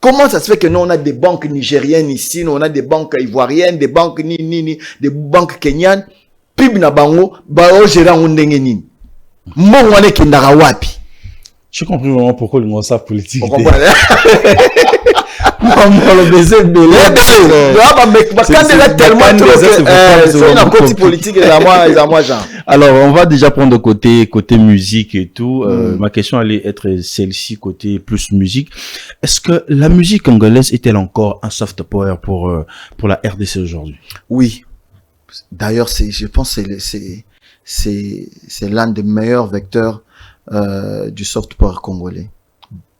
Comment ça se fait que nous, on a des banques nigériennes ici, nous, on a des banques ivoiriennes, des banques des banques kenyanes, pib na bango, bao gérant ondenge nini. Mon wane kendara wapi. Je comprends vraiment pourquoi le mot ça politique. Vous comprenez? Le baiser belé. Alors, on va déjà prendre côté musique et tout. Ma question allait être celle-ci, côté plus musique. Est-ce que la musique congolaise est-elle encore un soft power pour la RDC aujourd'hui? Oui. D'ailleurs, je pense que c'est l'un des meilleurs vecteurs du soft power congolais.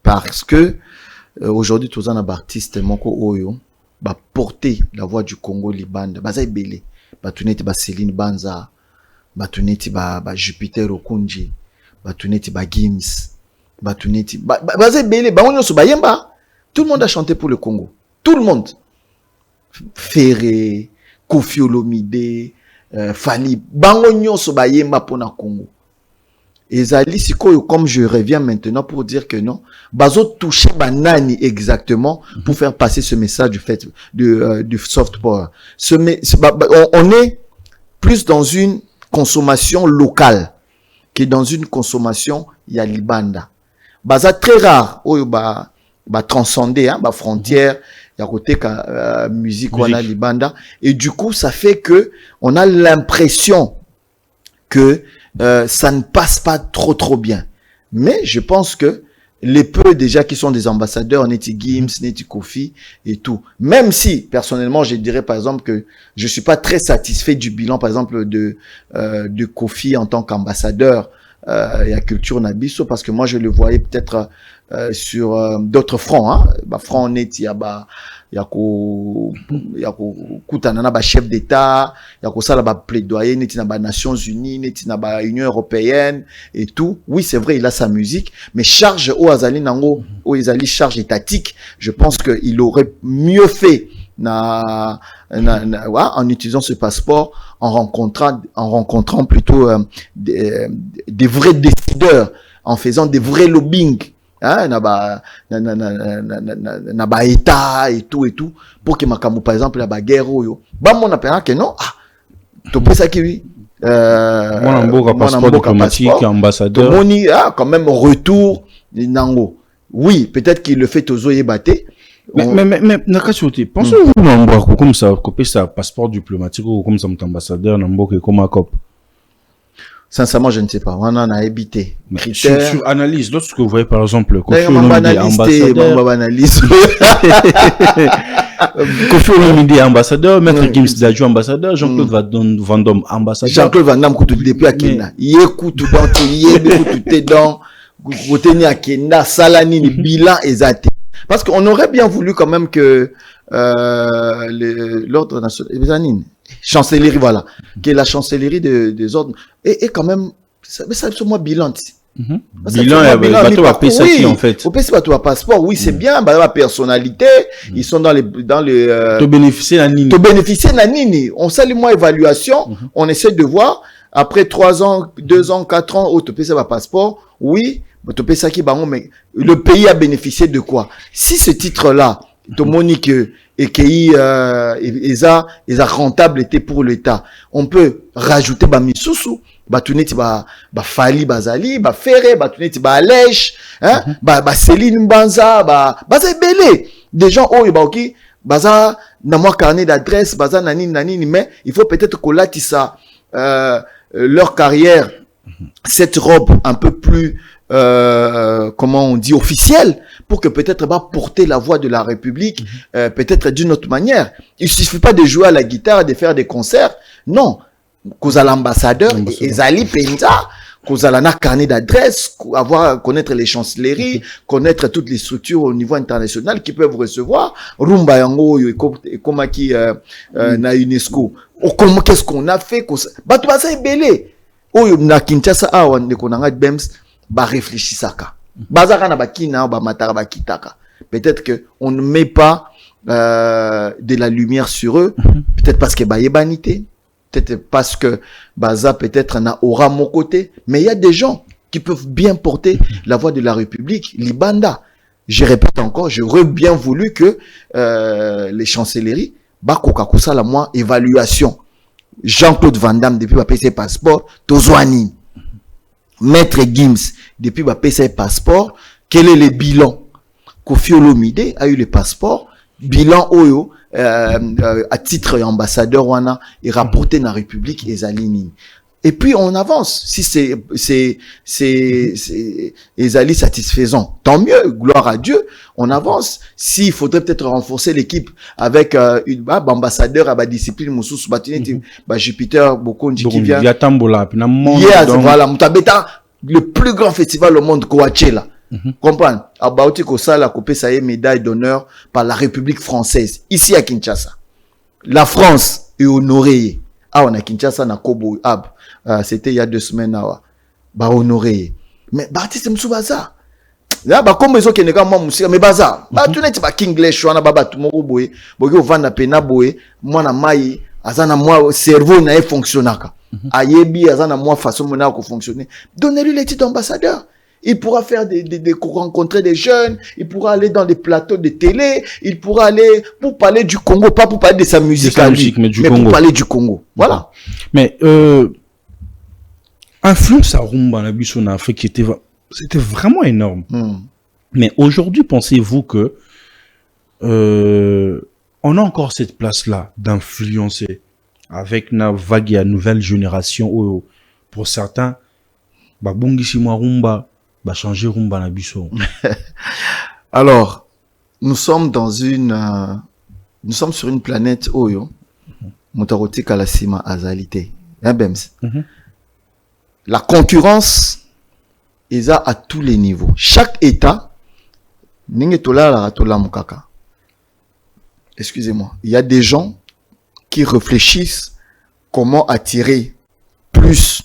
Parce que aujourd'hui, tous les artistes moko oyo ba porter la voix du Congo libanda. Baza ebele. Batuneti ba Céline Banza, batuneti ba Jupiter Okunji, batuneti ba Gims, batuneti baza ebele. Ba onyoso ba yemba. Tout le monde a chanté pour le Congo. Tout le monde. Ferré, Koffi Olomide, Fali, bango nyonso ba yemba pour na Congo. Et Zali Siko, comme je reviens maintenant pour dire que non, bazo toucher banani exactement pour faire passer ce message du soft power. On est plus dans une consommation locale que dans une consommation ya libanda. Baza très rare oyo ba transcender hein, ba frontière ya côté ka musique wana libanda, et du coup ça fait que on a l'impression que ça ne passe pas trop bien. Mais je pense que les peu déjà qui sont des ambassadeurs, Neti Gims, Neti Kofi et tout. Même si, personnellement, je dirais par exemple que je suis pas très satisfait du bilan, par exemple, de Kofi en tant qu'ambassadeur et à Culture Nabiso, parce que moi je le voyais peut-être sur d'autres fronts, hein. Bah, front Neti, yako kutana na ba chef d'état, yako sala ba plaidoyer neti na ba Nations Unies, neti na ba Union européenne et tout. Oui, c'est vrai, il a sa musique, mais charge au azali nango, au azali charge étatique, je pense que il aurait mieux fait en utilisant ce passeport, en rencontrant plutôt des vrais décideurs, en faisant des vrais lobbying. Hein, na ba état et tout pour que makamu par exemple la guerre yo ba mon appela que non to pesa ki oui mon mboka passeport diplomatique ambassadeur moni quand même retour nango. Oui, peut-être qu'il le fait aux oyebaté. Mais nakachoti pensez-vous mboka comme ça copier ça passeport diplomatique ou comme ça ambassadeur na mboka comme akop? Sincèrement, je ne sais pas. On en a habité. Sur analyse, lorsque vous voyez par exemple Kofi Olomide ambassadeur, Maître Gims Dadju ambassadeur, Jean-Claude Van Damme ambassadeur. Jean-Claude Van Damme coutu depuis à Kenya. Yekutu dans tout yekutu dans Goteni à Kenya, Salani ni bilan exact. Parce qu'on aurait bien voulu quand même que l'ordre national chancellerie, voilà, que la chancellerie des ordres et quand même ça c'est moi bilan. Bilan bateau à Pesaki en fait. Au Pesaki bateau à passeport, oui, c'est bien, bah la personnalité, ils sont dans les to bénéficier la nini. On salue moi évaluation, on essaie de voir après 3 ans, 2 ans, 4 ans au Pesaki va passeport, oui, bateau Pesaki bango, mais le pays a bénéficié de quoi? Si ce titre là to Monique et qui eza rentable était pour l'État, on peut rajouter ba misusu ba tuneti ba fali bazali ba ferre ba tuneti ba lèche hein ba Céline Banza ba belé des gens ba ok baza na moi carnet d'adresse baza nani, mais il faut peut-être colati ça leur carrière, cette robe un peu plus comment on dit, officielle, pour que peut-être va porter la voix de la République, peut-être d'une autre manière. Il suffit pas de jouer à la guitare, de faire des concerts. Non. Cause à l'ambassadeur, Ezali Penta, cause à la carnet d'adresse, connaître les chancelleries, connaître toutes les structures au niveau international qui peuvent recevoir. Rumba yango, comme qui, na UNESCO. Comment, qu'est-ce qu'on a fait? Bah, tu vas ça belé. Oh, na Kinshasa, on ne connaît pas Bems. Ba réfléchissaka bazaka na bakina ba matara bakitaka, peut-être que on ne met pas de la lumière sur eux, peut-être parce que ba yebanité, peut-être parce que baza peut-être na aura mon côté, mais il y a des gens qui peuvent bien porter la voix de la République libanda. Je répète encore, j'aurais bien voulu que les chancelleries ba kokakusa la moi évaluation. Jean-Claude Van Damme depuis ba PC passeport Tozwani, Maître Gims, depuis ma PCI passeport, quel est le bilan? Kofi Olomide a eu le passeport, bilan Oyo, à titre ambassadeur, wana, et rapporté dans la République et Zalini. Et puis on avance. Si c'est Ezali satisfaisant, tant mieux, gloire à Dieu, on avance. S'il faudrait peut-être renforcer l'équipe avec ambassadeur à la discipline Moussous Batineti, Jupiter Bokonji qui vient. Voilà, Moutabeta, le plus grand festival au monde, Coachella. Comprendre? Abauti Kosala coupé sa médaille d'honneur par la République française, ici à Kinshasa. La France est honorée. On a Kinshasa na Kobo Ab. C'était il y a 2 semaines ba honoré, mais Baptiste Msubaza là ba comme ils keneka moi musika mais baza ba tuneti ba English wana baba tumoko boye boki ovanda pena boye mwana mai azana moi cerveau na e fonctionnaka ayebi azana moi façon mona ko fonctionner, donnez-lui les titres d'ambassadeur Il pourra faire rencontrer des jeunes, il pourra aller dans des plateaux de télé, il pourra aller pour parler du Congo, pas pour parler de sa musique, mais pour parler du Congo. Voilà. Mais influence à rumba en Afrique, c'était vraiment énorme. Mais aujourd'hui, pensez-vous que on a encore cette place-là d'influencer avec la vague à nouvelle génération où, pour certains, bah bongishima rumba, bah changer rumba na biso. Alors, nous sommes sur une planète oyo motaroti kalasima azalité. La concurrence est à tous les niveaux. Chaque État excusez-moi, il y a des gens qui réfléchissent comment attirer plus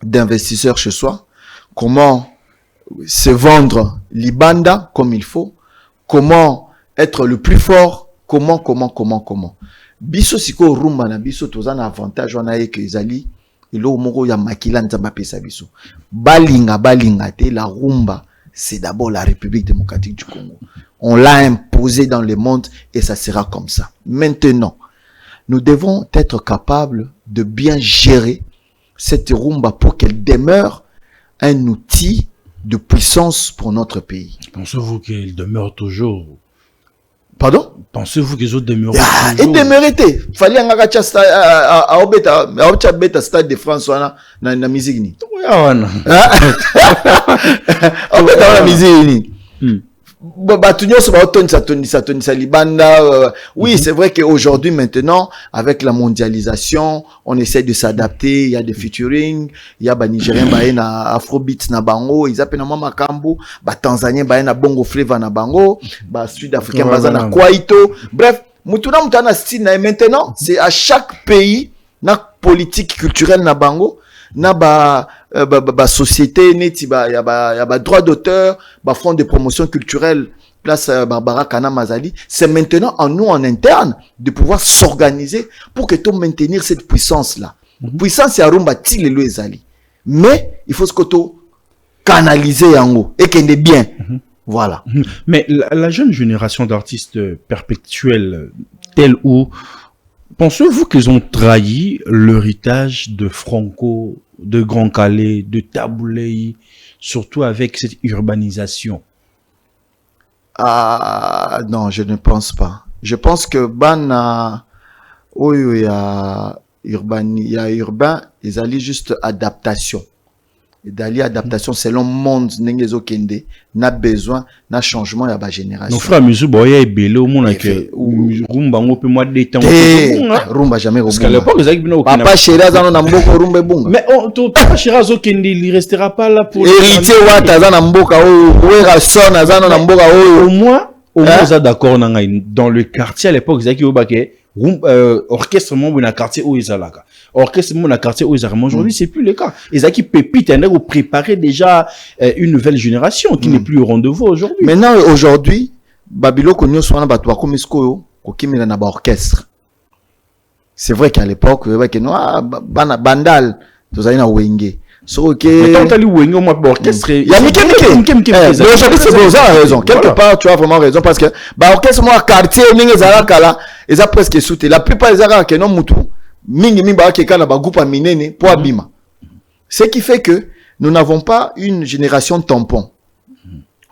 d'investisseurs chez soi, comment se vendre l'Ibanda comme il faut, comment être le plus fort, comment. Biso siko rumba na biso tozana avantage wana ye ke ezali ilo moko ya makila nzamba pesa biso. Balinga te la rumba, c'est d'abord la République démocratique du Congo. On l'a imposé dans le monde et ça sera comme ça. Maintenant, nous devons être capables de bien gérer cette rumba pour qu'elle demeure un outil de puissance pour notre pays. Pensez-vous qu'elle demeure toujours? Pardon? Pensez-vous qu'ils ont demeuré toujours? Il demeurait. Fallait un gars à beta stade de France na musique ni. La musique ni. Oui, c'est vrai qu'aujourd'hui, maintenant, avec la mondialisation, on essaie de s'adapter. Il y a des featuring, il y a Nigérien na Afrobeat na bango, ils appellent Mama Kambu, Tanzanien na bongo flavor na bango, Sud-Africain na kwaito. Bref, mutuna style na maintenant, c'est à chaque pays na politique culturelle na bango. Na société neti ya ba droit d'auteur, ba fonds de promotion culturelle place Barbara Kana Mazali. C'est maintenant en nous en interne de pouvoir s'organiser pour que tout maintenir cette puissance là. Puissance ya rumba ti le ezali. Mais il faut ce que tout canaliser en haut et qu'elle est bien. Voilà. Mais la jeune génération d'artistes perpétuels tels ou pensez-vous qu'ils ont trahi l'héritage de Franco, de Grand Calais, de Taboulé, surtout avec cette urbanisation? Ah non, je ne pense pas. Je pense que il y a urbain, ils allaient juste adaptation. Et d'aller adaptation selon monde n'engezo kende n'a besoin n'a changement ya ba génération. Nos frères musu boya ebele au monde que rumba ngo pe moi détend rumba jamais parce qu'à l'époque ils avaient bien aucun papa chéra zana na mboko rumba bunga mais papa chéra zo kende il restera pas là pour héritier wata zana mboka o wera son zana na mboka o au moins ça d'accord dans le quartier à l'époque ils avaient qui obake orchestre mon na quartier où ils allaient orchestre mon na quartier où ils allaient aujourd'hui c'est plus le cas ils qui pépite on préparer déjà une nouvelle génération qui n'est plus au rendez-vous aujourd'hui. Maintenant aujourd'hui babilo konyo swana bato ba komisko ko kimela na ba orchestre. C'est vrai qu'à l'époque que no bana bandal tozali na wenge so OK mais tant ali wenge moi orchestre il y a Mike aujourd'hui c'est bon, ça a raison quelque part tu as vraiment raison parce que ba orchestre moi quartier ninge zala kala ils a presque sauté la plupart des arabes que non mutu mingi ba ke kana ba groupe minene pour abima. Ce qui fait que nous n'avons pas une génération tampon.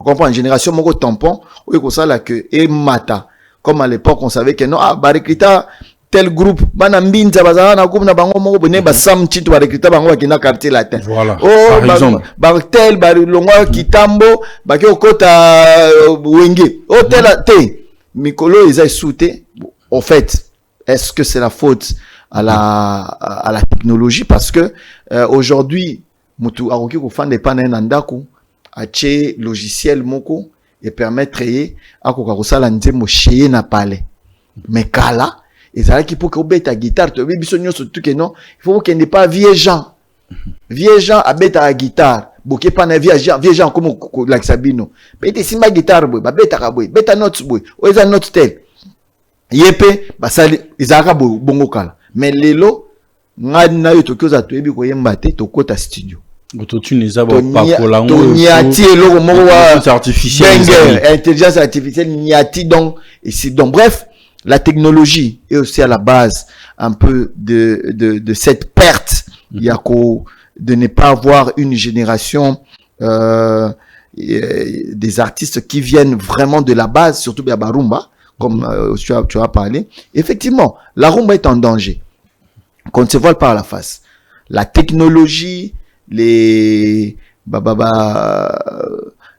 On comprend une génération moko tampon où il ça là que et mata comme à l'époque on savait que non barikrita tel groupe bana mbinza bazana na groupe na bango moko bone ba sam chitu barikrita bango bakina quartier latin. Voilà. Par exemple tel longwa kitambo baki okota wenge tel te mikolo ils a sauté. En fait, est-ce que c'est la faute à la technologie parce que aujourd'hui mutu aroki ko fande pana na ndako ache logiciel moko et permettre akoka ko sala nzembo cheye na palais mais kala ezala ki pour que obeta guitare to biso nyoso tout que non il faut qu'il n'est pas vieux gens abeta a guitare boke pana vieux gens comme like sabino bete simba guitare boy ba beta ka boy beta notes boy o eza note tel yepe basali ezaka bongo kala mais lelo ngani na yo tokyoza toyebi koyemba te tokota studio Autotune eza ba niati eloko moko artificielle, intelligence artificielle niati donc ici. Donc bref, la technologie est aussi à la base un peu de cette perte. Il y a de ne pas avoir une génération des artistes qui viennent vraiment de la base, surtout bien rumba, comme tu as parlé. Effectivement, la rumba est en danger. Qu'on ne se voile pas à la face. La technologie,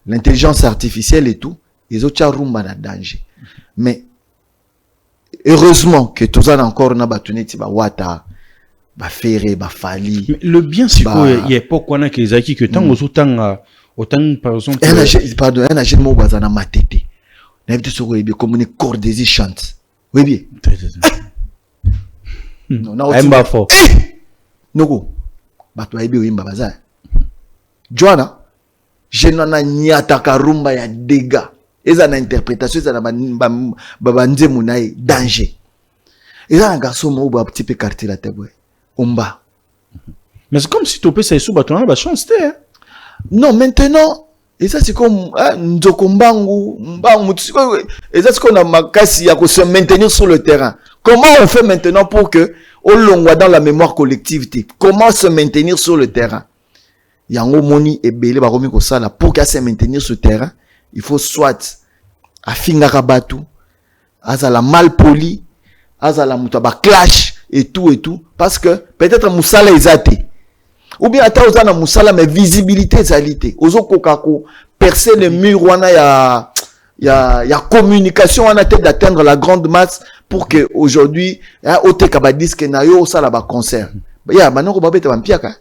l'intelligence artificielle et tout, les autres rumba en danger. Mais heureusement que tout ça encore na batune ti ba wata ba fere ba fali. Le bien c'est qu'il y a pas quoi na kezaki que tant autant par exemple pardon un agent mo bazana matete. Na vite so ko comme une cordésie chante. Oui bien. Non na aimba fort. Noko bato ba wimba baza. Joana je nana nyata karumba ya dégâts. Eza na interprétation, eza na banze munaye danger. Eza na garçon mo ba petit peu quartier la table. Omba. Mais c'est comme si tu peux ça sous baton ba chance té. Non, maintenant, et ça c'est comme nzokombangu, mbangu, et ça c'est qu'on a makasi ya ko se maintenir sur le terrain. Comment on fait maintenant pour que au longwa dans la mémoire collectivité? Comment se maintenir sur le terrain? Yango moni ebele ba komi ko sala pour qu'à se maintenir sur le terrain. Il faut soit afinga rabatu, azala mal poli, azala mutaba clash et tout, parce que peut-être musala ezate. Ou bien ata ozana musala mais visibilité ezalité. Ozo kokako percer le mur wana ya communication wana tête d'atteindre la grande masse pour que aujourd'hui oteka ba disque na yo sala ba concert. Ya banoko babeta bampiaka.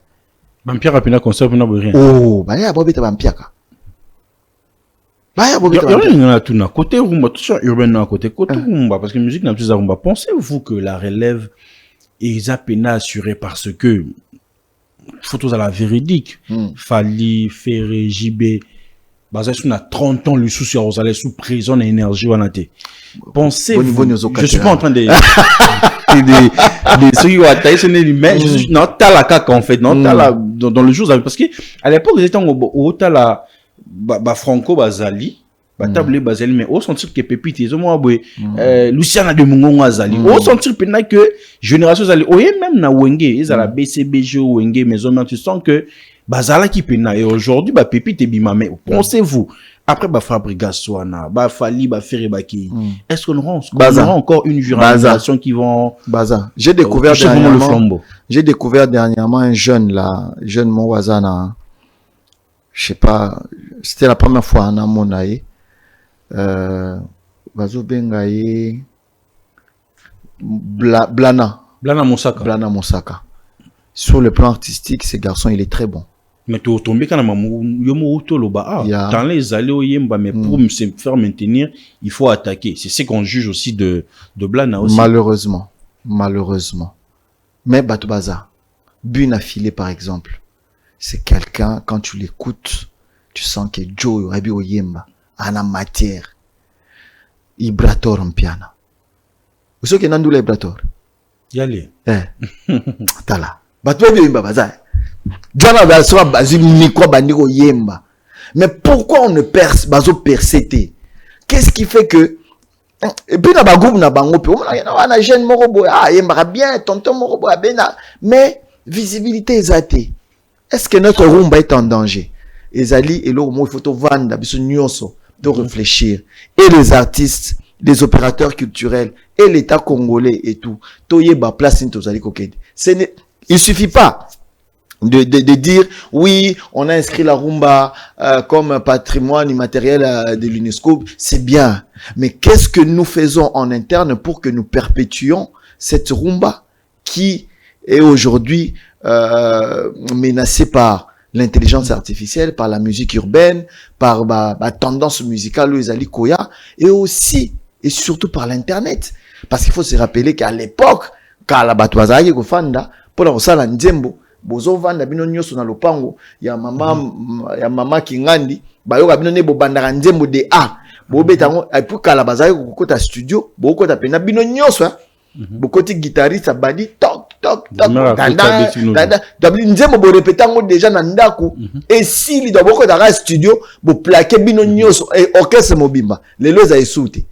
Bampiaka pina concert pina rien. Oh, ba ya babeta bampiaka. Côté rumba, tout ça urbain côté rumba, parce que musique n'a plus à rumba. Pensez-vous que la relève est à peine assurée parce que photos à la véridique, Fali, Ferré, JB, basé sur 30 ans, le souci à Rosalie sous prison et énergie ou anaté. Pensez-vous, je suis pas en train de ceux qui ont attaqué, mais je suis dans la caca en fait, dans le jour, parce que à l'époque, ils étaient au tala. Franco Bazali table Bazali mais au sentir que Pépite ils ont Luciana de Mungongo Azali au sentir que génération Azali même na Wenge ils à la BCBG Wenge maison tu sens que Bazala qui pena et aujourd'hui Pépite et Bima mais pensez-vous après Fabrigas Soana Fali Ferré Baki est-ce qu'on aura encore une génération qui vont j'ai découvert dernièrement un jeune Mouazana. Je sais pas, c'était la première fois en Amonaï. Bazo Bengaye Blana Moussaka. Sur le plan artistique, ce garçon, il est très bon. Mais tu es tombé quand même dans les allées au Yemba, mais pour se faire maintenir, il faut attaquer. C'est ce qu'on juge aussi de Blana aussi. Malheureusement. Mais Batubaza, Buna Filé par exemple. C'est quelqu'un, quand tu l'écoutes, tu sens que Joe Rabi Oyemba a la matière. Ibrator en piano. Vous savez qu'il y a un Ibrator? Yale. Tala. Batoué Oyemba Baza. John a soit basé micro bandiko Yemba. Mais pourquoi on ne perce, bazo percété? Qu'est-ce qui fait que, et puis dans le groupe, na bango, on a jeune morobo, Yemba bien, tonton morobo, mais visibilité exatée. Est-ce que notre rumba est en danger? Ezali et l'autre mot, il faut vendre, de réfléchir. Et les artistes, les opérateurs culturels, et l'État congolais et tout. Il suffit pas de dire, oui, on a inscrit la rumba comme patrimoine immatériel de l'UNESCO. C'est bien. Mais qu'est-ce que nous faisons en interne pour que nous perpétuons cette rumba qui est aujourd'hui menacé par l'intelligence artificielle, par la musique urbaine, par la tendance musicale Ezali Koya, et aussi et surtout par l'internet, parce qu'il faut se rappeler qu'à l'époque quand la batouazaye go fanda pour la sala nzembo bozo vanda bino nyoso na lopango ya mama kingandi bayoka bino ne bobandaka nzembo de a bobetango et puis kala bazaye ko kota studio boko ta pena bino nyoso bokoti guitariste badi toc toc nzembo bo répéter ngo déjà na ndako et si li doit boko dans studio bo plaquer bino nyoso et orchestre mobimba lelo za esouté.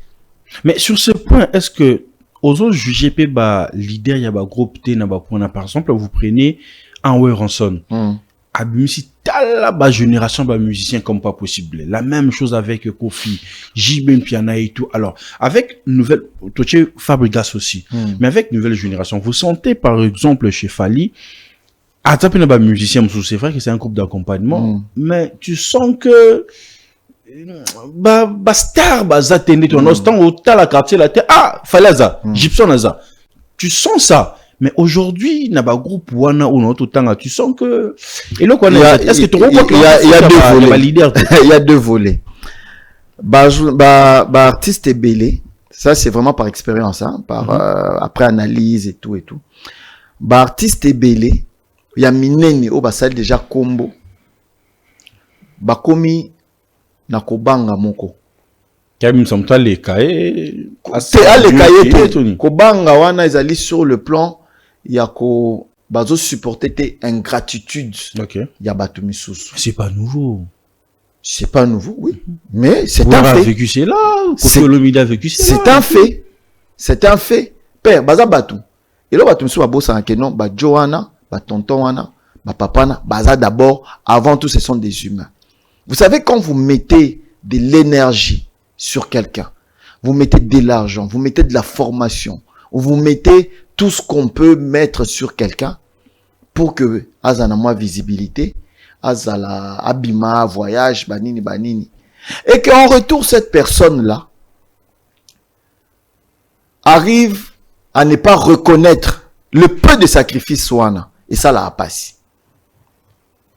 Mais sur ce point, est-ce que aux autres juger ba leader ya ba groupe T na ba point par exemple vous prenez Anwe Ranson abimisi tala ba génération ba musiciens comme pas possible. La même chose avec Kofi, JB Piana et tout. Alors, avec nouvelle Toche Fabregas aussi. Mais avec nouvelle génération, vous sentez par exemple chez Fali attraper ba musicien, c'est vrai que c'est un groupe d'accompagnement, mais tu sens que ba star ba zatende ton instant au la quartier la terre Falaza, Gibson Aza. Tu sens ça. Mais aujourd'hui, n'a pas groupe wana ou non tout temps, tu sens que est-ce que tu comprends qu'il y a deux volets. Il y a deux volets. Artiste et belé, ça c'est vraiment par expérience hein, par après analyse et tout. Artiste et belé, il y a minene au basal déjà combo. Bakomi na kobanga moko. Comme ça les cahiers kobanga wana ezali sur le plan yako bazo supporter tes ingratitude. Ya batu misusu. C'est pas nouveau. C'est pas nouveau, oui. Mais c'est un fait. Vécu c'est là, Kolomida vécu c'est un fait. C'est un fait. Père baza batu. Et là batu misusu babosa na kenon ba Joana, ba tonton wana, ba papa na, baza d'abord avant tout ce sont des humains. Vous savez quand vous mettez de l'énergie sur quelqu'un, vous mettez de l'argent, vous mettez de la formation, vous mettez tout ce qu'on peut mettre sur quelqu'un pour que azana moins visibilité, azala abima voyage banini et qu'en retour cette personne là arrive à ne pas reconnaître le peu de sacrifice soana et ça l'a passé.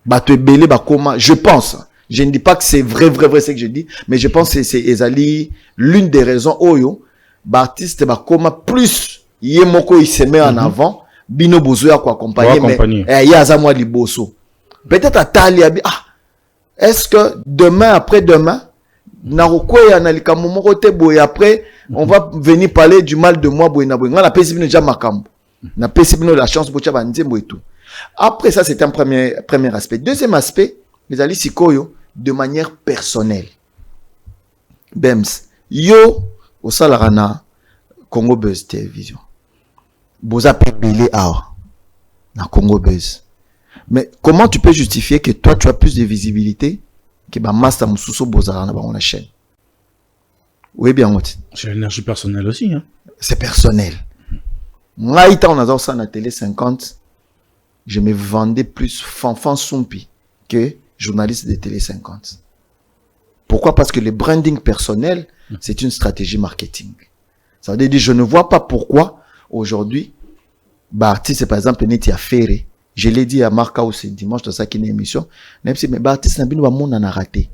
Bato belé bakoma, je pense. Je ne dis pas que c'est vrai ce que je dis, mais je pense que c'est ezali l'une des raisons oyo Baptiste bakoma plus yemoko il se met en avant bino bozoya ko accompagner mais yaza moi liboso. Peut-être à tali abi est-ce que demain après demain na rokoya na likambo moko te boy après on va venir parler du mal de moi boy na boy ngana pesi bino ja makambo na pesi bino la chance bocha banzembo et tout. Après ça c'est un premier aspect. Deuxième aspect les ali sikoyo de manière personnelle. Bems, yo au salarana Congo Buzz Télévision. Boza pebele na Congo Buzz. Mais comment tu peux justifier que toi tu as plus de visibilité que ba master mususo boza na ba chaîne? Oui bien moti. C'est l'énergie personnelle aussi hein. C'est personnel. Moi on a ça na télé 50, je me vendais plus fanfan sompi que journaliste de télé 50. Pourquoi? Parce que le branding personnel, c'est une stratégie marketing. Ça veut dire, je ne vois pas pourquoi aujourd'hui, artiste, par exemple, Neti a Ferré. Je l'ai dit à Marc House dimanche dans sa émission. Même si, mais artiste, on a raté.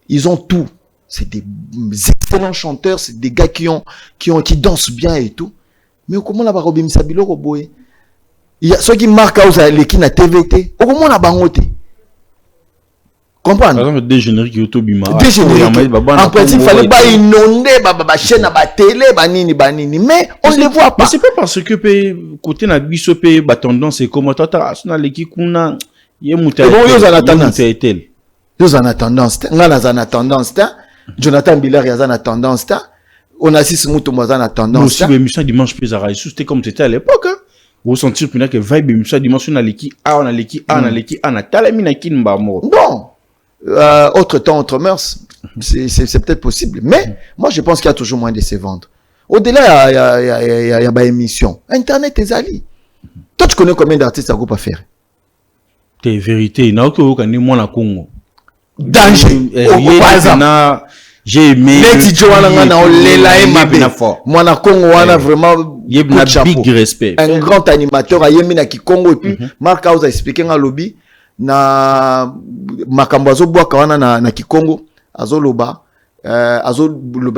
Ils ont tout. C'est des excellents chanteurs, c'est des gars qui dansent bien et tout. Mais comment la barobi misabilo roboé? Il y a ceux qui marquent House l'équipe na TVT. Comment on a bangoté? Comprendre? Par exemple, des génériques Yotobima. Des génériques. En principe, il fallait pas inonder ma chaîne à télé, banini. Mais on ne les voit pas. Mais c'est pas parce que côté na biso pe ba tendance et comment tata na l'équipe kuna yemuta. Bon, yo za tendance. Yo za tendance. Ngana za tendance ta. Jonathan Biller ya za tendance ta. On assiste Mutombo za tendance ta. Aussi émission dimanche plus à c'était comme c'était à l'époque hein. Vous sentir que vibe émission dimanche na l'équipe on a l'équipe on a talamina kinba mo. Non. Autre temps, autre mœurs, c'est peut-être possible. Mais moi, je pense qu'il y a toujours moyen de se vendre. Au-delà, il y a une émission. Internet est ali. Toi, tu connais combien d'artistes à groupe à faire? C'est vérité. Il y a un moi na Congo. Danger. Par exemple, j'ai aimé. Moi na Congo, on a vraiment big respect. Un grand animateur à Yemina qui Congo et puis Marc House a expliqué dans le lobby. Na makambo azobwa kawana na Kikongo azoloba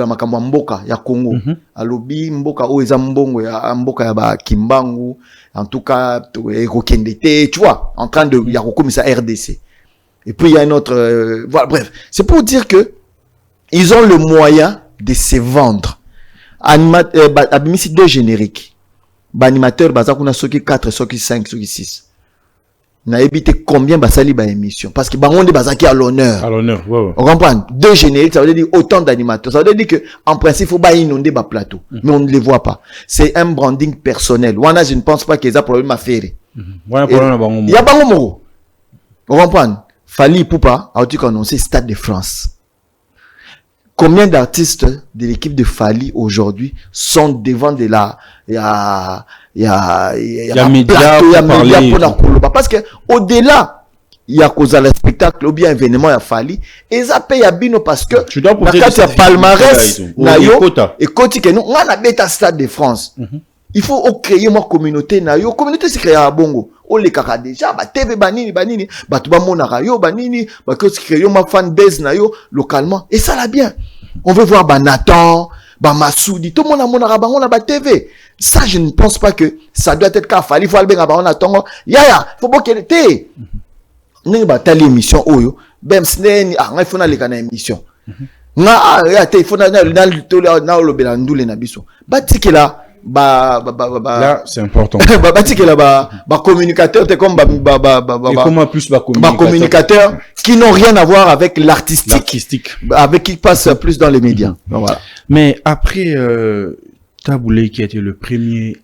makambo mboka ya Congo alobi mboka o eza mbongo ya mboka ya ba Kimbangu en tout cas ekokendete tu vois en train de ya kokomisa RDC et puis il y a un autre voilà bref c'est pour dire que ils ont le moyen de se vendre abimisi deux génériques Animateur baza kuna soki 4 soki 5 soki 6 na évité combien basali ba émission parce que bangonde bazaki à l'honneur. Ouais. On comprend, 2 génériques ça veut dire autant d'animateurs, ça veut dire que en principe faut pas inonder ba plateau mais on ne les voit pas, c'est un branding personnel. Wana je ne pense pas qu'il y a problème à faire. Voilà problème bango. Il y a bango. On comprend, Fally Ipupa a dit annoncé Stade de France. Combien d'artistes de l'équipe de Fally aujourd'hui sont devant de la il y a média pour parce que au-delà il y a cause à le spectacle ou bien événement à Fally et ça paye à bino parce que tu dois porter le palmarès na yo et côté que nous on a bêta Stade de France. Il faut créer une communauté na yo, communauté c'est créer à bongo. On les kaka déjà ba TV banini ba to ba monaka yo banini ba ko créer une fan base na yo localement et ça là bien. On veut voir ba Nathan, ba Massoudi, tout le monde a monaka bango na ba TV. Ça je ne pense pas que ça doit être Fally, il faut aller ba on attend. Ya, faut pas qu'elle était. Ni ba tali émission oyo, bem sneni il faut na les kana émission. Na il faut na le belandule na biso. Ba tikela là c'est important. Communicateur, t'es comme communicateur qui n'ont rien à voir avec l'artistique, avec qui passe plus dans les médias. Voilà. Mais après Taboulé qui était le premier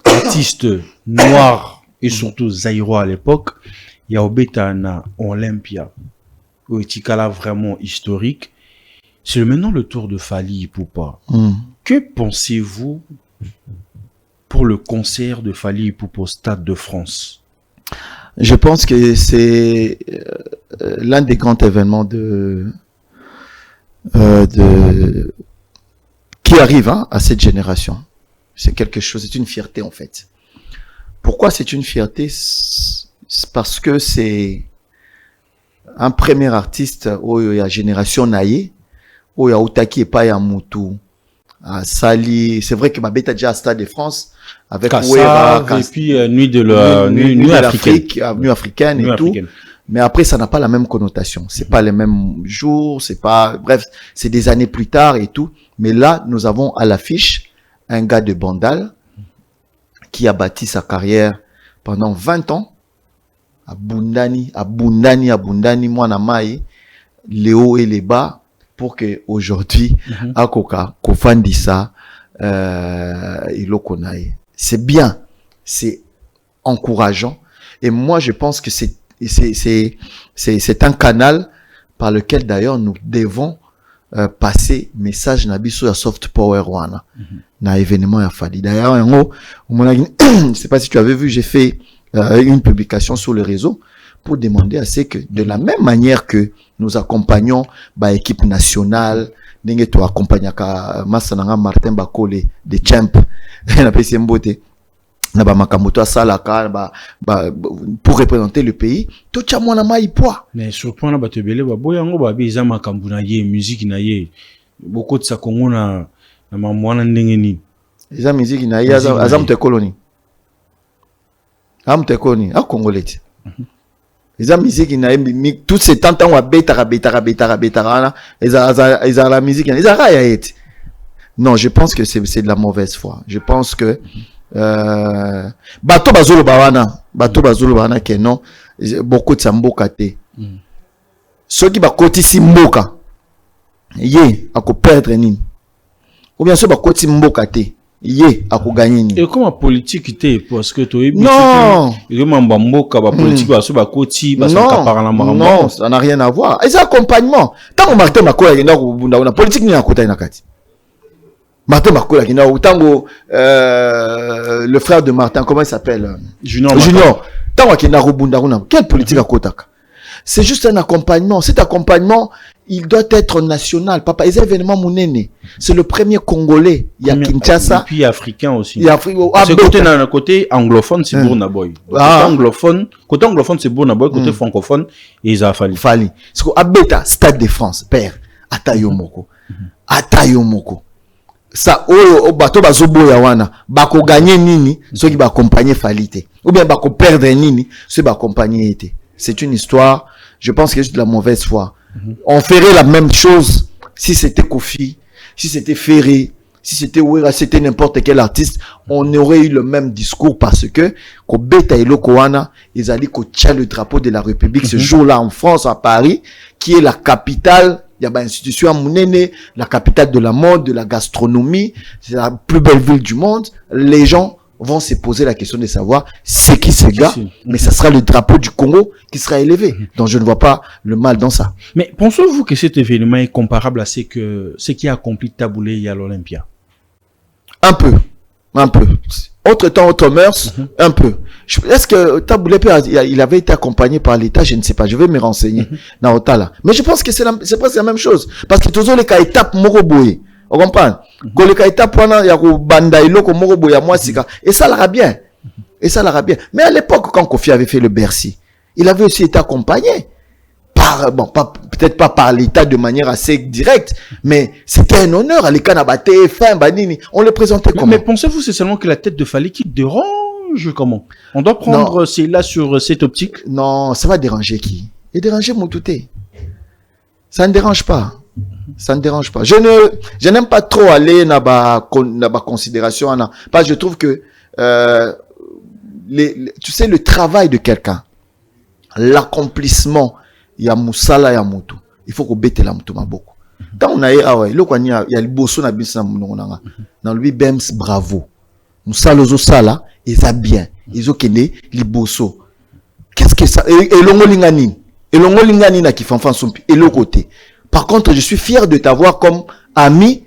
artiste noir et surtout zaïro à l'époque, il y a Obetana Olympia, Oetikala vraiment historique. C'est maintenant le tour de Fally Ipupa. Que pensez-vous pour le concert de Fally Ipupa au Stade de France? Je pense que c'est l'un des grands événements qui arrive à cette génération. C'est quelque chose, c'est une fierté en fait. Pourquoi c'est une fierté? C'est parce que c'est un premier artiste où il y a génération naïe, où il y a Outaki et Paya Moutou. Sali, c'est vrai que ma bête a déjà à Stade de France avec Kassar, et puis nuit africaine et tout. Mais après, ça n'a pas la même connotation. C'est pas les mêmes jours, c'est pas, bref, c'est des années plus tard et tout. Mais là, nous avons à l'affiche un gars de Bandal qui a bâti sa carrière pendant 20 ans à Bundani, moi, Namaï, les hauts et les bas. Pour que aujourd'hui, Akoka, Kofandisa, Ilokonaï. C'est bien, c'est encourageant. Et moi, je pense que c'est un canal par lequel d'ailleurs nous devons passer message nabiso à Soft Power Rwanda, na événement à Fally. D'ailleurs, je sais pas si tu avais vu, j'ai fait une publication sur le réseau pour demander à ce que, de la même manière que nous accompagnons l'équipe nationale, nous accompagnons Massananga Martin Bakole de Champ, pour représenter le pays, tout le monde a maï poids. Mais sur le point là, tu belé, boyango ba biza makambuna ye musique na ye, beaucoup de sa Congo na mamwana ndengeni. Eza musique na ye, azam te coloni, am te coloni, a congolais. Les musique na tout ces temps où betara la musique non, je pense que c'est de la mauvaise foi. Je pense que bato bazolo bana que non beaucoup de samboka te ceux qui ba kotisi mboka ye ako perdre nini ou bien ceux ba kotisi mboka te ye ako gagner nini. Et comment politique était parce que toi non politique non, ça n'a rien à voir. Et c'est accompagnement. Tant que Martin Makola qui na politique ni akota ina kati. Martin Makola qui na tango le frère de Martin, comment il s'appelle? Junior. Tant qu'il na robunda kuna quelle politique akotaka? C'est juste un accompagnement. Cet accompagnement, il doit être national. Papa, les événements mounene. C'est le premier Congolais. Il y a Kinshasa. Et puis africain aussi. Il y a côté anglophone, c'est Burna Boy. Côté anglophone, c'est Burna Boy. Côté francophone, ils ont Fally. C'est quoi? Abeta, Stade de France, père. Atayomoko. Ça, bato bazobo ya wana. Bako gagner nini, ceux qui va accompagner Fally te. Ou bien bako perdre nini, ceux qui va accompagner te. C'est une histoire, je pense que c'est de la mauvaise foi. On ferait la même chose si c'était Kofi, si c'était Ferré, si c'était Wera, c'était n'importe quel artiste, on aurait eu le même discours parce que Kobeta et Lokoana, ils allaient tient le drapeau de la République ce jour-là en France, à Paris, qui est la capitale. Il y a une institution à Mounene, la capitale de la mode, de la gastronomie, c'est la plus belle ville du monde. Les gens vont se poser la question de savoir c'est qui ce gars, mais ça sera le drapeau du Congo qui sera élevé. Donc je ne vois pas le mal dans ça. Mais pensez-vous que cet événement est comparable à ce qui a accompli Taboulé à l'Olympia? Un peu. Autre temps, autre mœurs, un peu. Est-ce que Taboulé il avait été accompagné par l'État? Je ne sais pas. Je vais me renseigner dans Otala. Mais je pense que c'est presque la même chose. Parce que toujours les cas étapes Moroboye. On comprend? Quand les cas étapes, il y a Banda et Loko Moroboye à moi, et ça l'ira bien. Mais à l'époque, quand Kofi avait fait le Bercy, il avait aussi été accompagné. Peut-être pas par l'État de manière assez directe, mais c'était un honneur. À l'Ekanabate, Banini, on le présentait comment? Mais pensez-vous c'est seulement que la tête de Fali qui dérange comment? On doit prendre cela sur cette optique? Non, ça va déranger qui? Et déranger Moutouté. Ça ne dérange pas. Je n'aime pas trop aller dans la considération. Parce que je trouve que, tu sais, le travail de quelqu'un, l'accomplissement, il y a Moussala, il y a Moutou. Il faut qu'on bête la Moutou beaucoup. Quand on a il y a le bosso na bisa na dans lui Bems bravo. Moussala Sala, ils a bien. Ils ont kené li bosso. Qu'est-ce que ça et longo lingani na qui fanfan sompi et l'autre côté. Par contre, je suis fier de t'avoir comme ami,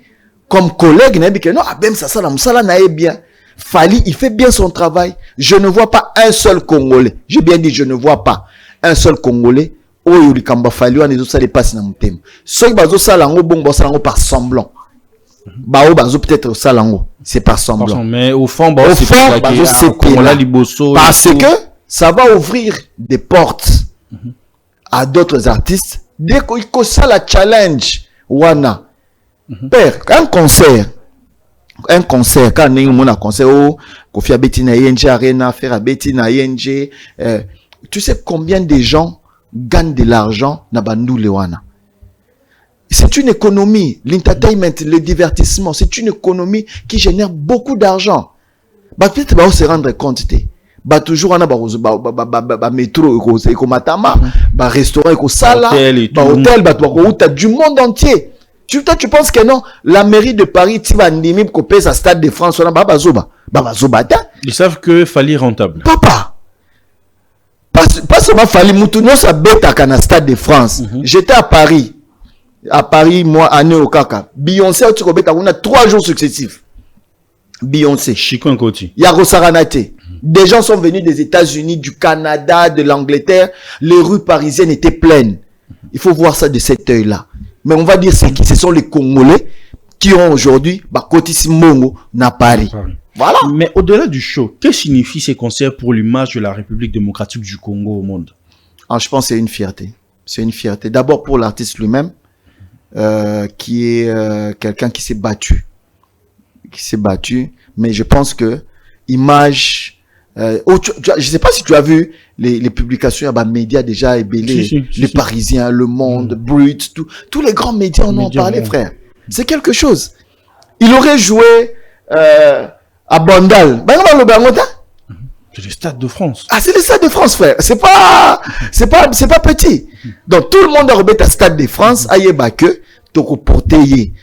comme collègue na bi que non, Bems ça Moussala na bien. Fali, il fait bien son travail. Je ne vois pas un seul Congolais. J'ai bien dit je ne vois pas un seul Congolais. Oh, il kamba Fali, on est ça passe dans mon thème. Ceux qui bazo ça lango bon ça par semblant. Bao bazo peut-être ça lango, c'est par semblant. Mais au fond, bazo c'est parce que ça va ouvrir des portes à d'autres artistes. Dès que ça la challenge, wana. Père, un concert, quand on a un concert, Kofi Abeti na ING Arena, faire Abeti na ING, tu sais combien de gens gagnent de l'argent na bandou lewana. C'est une économie, l'entertainment, le divertissement, c'est une économie qui génère beaucoup d'argent. Peut-être on se rendre compte toujours on a métro eko matama, restaurant eko sala, hôtel du monde entier. Tu penses que non, la mairie de Paris va ndimi ko paye sa stade de France on a bazoba. Ils savent que Fali est rentable. Papa pas seulement Fali Moutouno sa bête à Cana Stade de France. J'étais à Paris, moi, année au Kaka. Beyoncé, tu on a 3 jours successifs. Beyoncé. Chico Nkoti. Yaro Saranate. Des gens sont venus des États-Unis, du Canada, de l'Angleterre. Les rues parisiennes étaient pleines. Il faut voir ça de cet œil-là. Mais on va dire qui ce sont les Congolais qui ont aujourd'hui, Kotisimongo, na Paris. Voilà. Mais au-delà du show, que signifient ces concerts pour l'image de la République démocratique du Congo au monde? Je pense que c'est une fierté. C'est une fierté. D'abord pour l'artiste lui-même, qui est quelqu'un qui s'est battu. Mais je pense que image... je ne sais pas si tu as vu les publications à médias déjà ébélés, les Parisiens, Le Monde, Brut, tous les grands médias en ont parlé, frère. C'est quelque chose. Il aurait joué... à Bandal. C'est le Stade de France. Ah, c'est le Stade de France, frère. C'est pas petit. Donc, tout le monde a remis à Stade de France, aïe que, toko porter.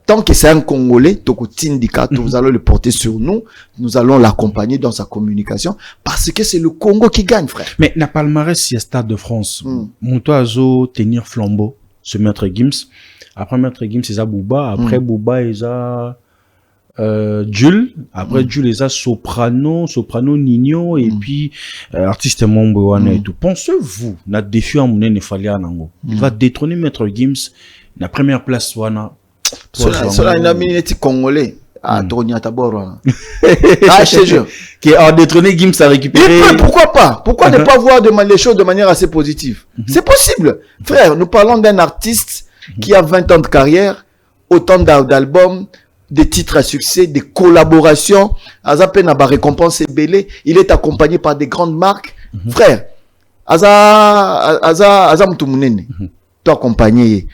Tant que c'est un Congolais, toko tindika, nous allons le porter sur nous, nous allons l'accompagner dans sa communication, parce que c'est le Congo qui gagne, frère. Mais, na palmarès, il y a Stade de France. Monto Azo, tenir flambeau, ce Maître Gims. Après Maître Gims, c'est Bouba. Après Bouba, il y a Jules, après Jules les a soprano Nino et puis artiste Mombo et tout. Pensez-vous na défi à Mounen Nefalia Nango il va détrôner Maître Gims la première place wana cela une minute congolais à Tonia Taboro je te jure qui a détrôné Gims à récupérer. Pourquoi pas ne pas voir les choses de manière assez positive? C'est possible, frère. Nous parlons d'un artiste qui a 20 ans de carrière, autant d'albums, des titres à succès, des collaborations. Azapen a récompense belé. Il est accompagné par des grandes marques. Frère, Aza Moutoumounen, t'as accompagné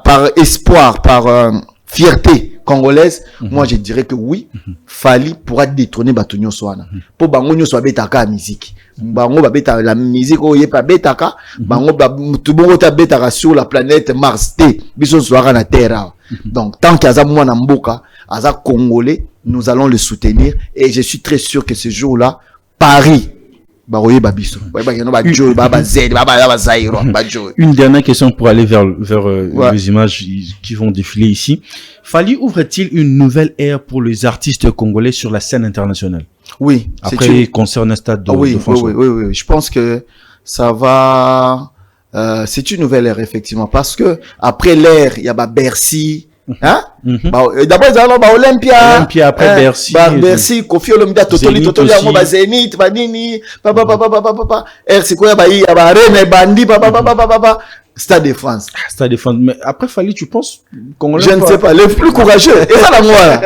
par espoir, par fierté. congolaise, moi je dirais que oui, Fally pourra détrôner Batonio Soana. Pour Bangonio soit betaka musique. Bango ba beta la musique oye pa betaka, bango ba tubo ta betaka sur la planète Mars T. Biso soara na terre. Donc tant qu'il y a moi na mboka, aza congolais, nous allons le soutenir et je suis très sûr que ce jour-là Paris une dernière question pour aller vers les images qui vont défiler ici. Fally ouvre-t-il une nouvelle ère pour les artistes congolais sur la scène internationale? Oui. Après les concerts au stade de François. Oui. Je pense que ça va... c'est une nouvelle ère, effectivement. Parce que après l'ère, il y a Bercy... Hein? D'abord ils ont Olympia après Bercy Bercy Kofi Olomide Totoli Zénith Banini c'est quoi René Bandi Stade de France. Mais après Fally, tu penses je ne sais pas, les plus courageux. Et ça la moi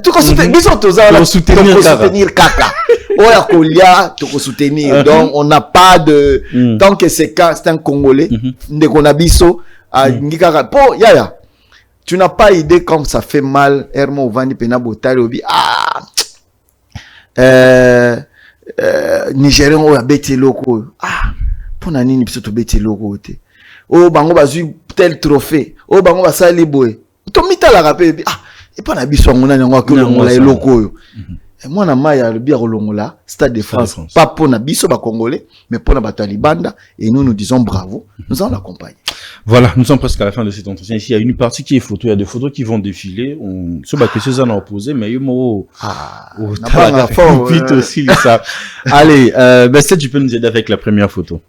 tout soutenir Kaka. Soutenir. Donc on n'a pas de tant que c'est un Congolais de Konabiso tu n'as pas idée comme ça fait mal Hermo Vandi Penabo Talobi Nigérian ou beti loko pour nani biso to beti loko te bango bazui tel trophée bango basali boy to mitala rappel et pas na biso ngona ngwa ko longola loko moi na maya le bien longola Stade de France pas pour na biso ba congolais mais pour na batalibanda et nous disons bravo, nous allons l'accompagner. Voilà, nous sommes presque à la fin de cet entretien. Ici, il y a une partie qui est photo, il y a des photos qui vont défiler. On se bat que ces en a opposé, mais il y a vite aussi ça. Allez, Bestet, tu peux nous aider avec la première photo.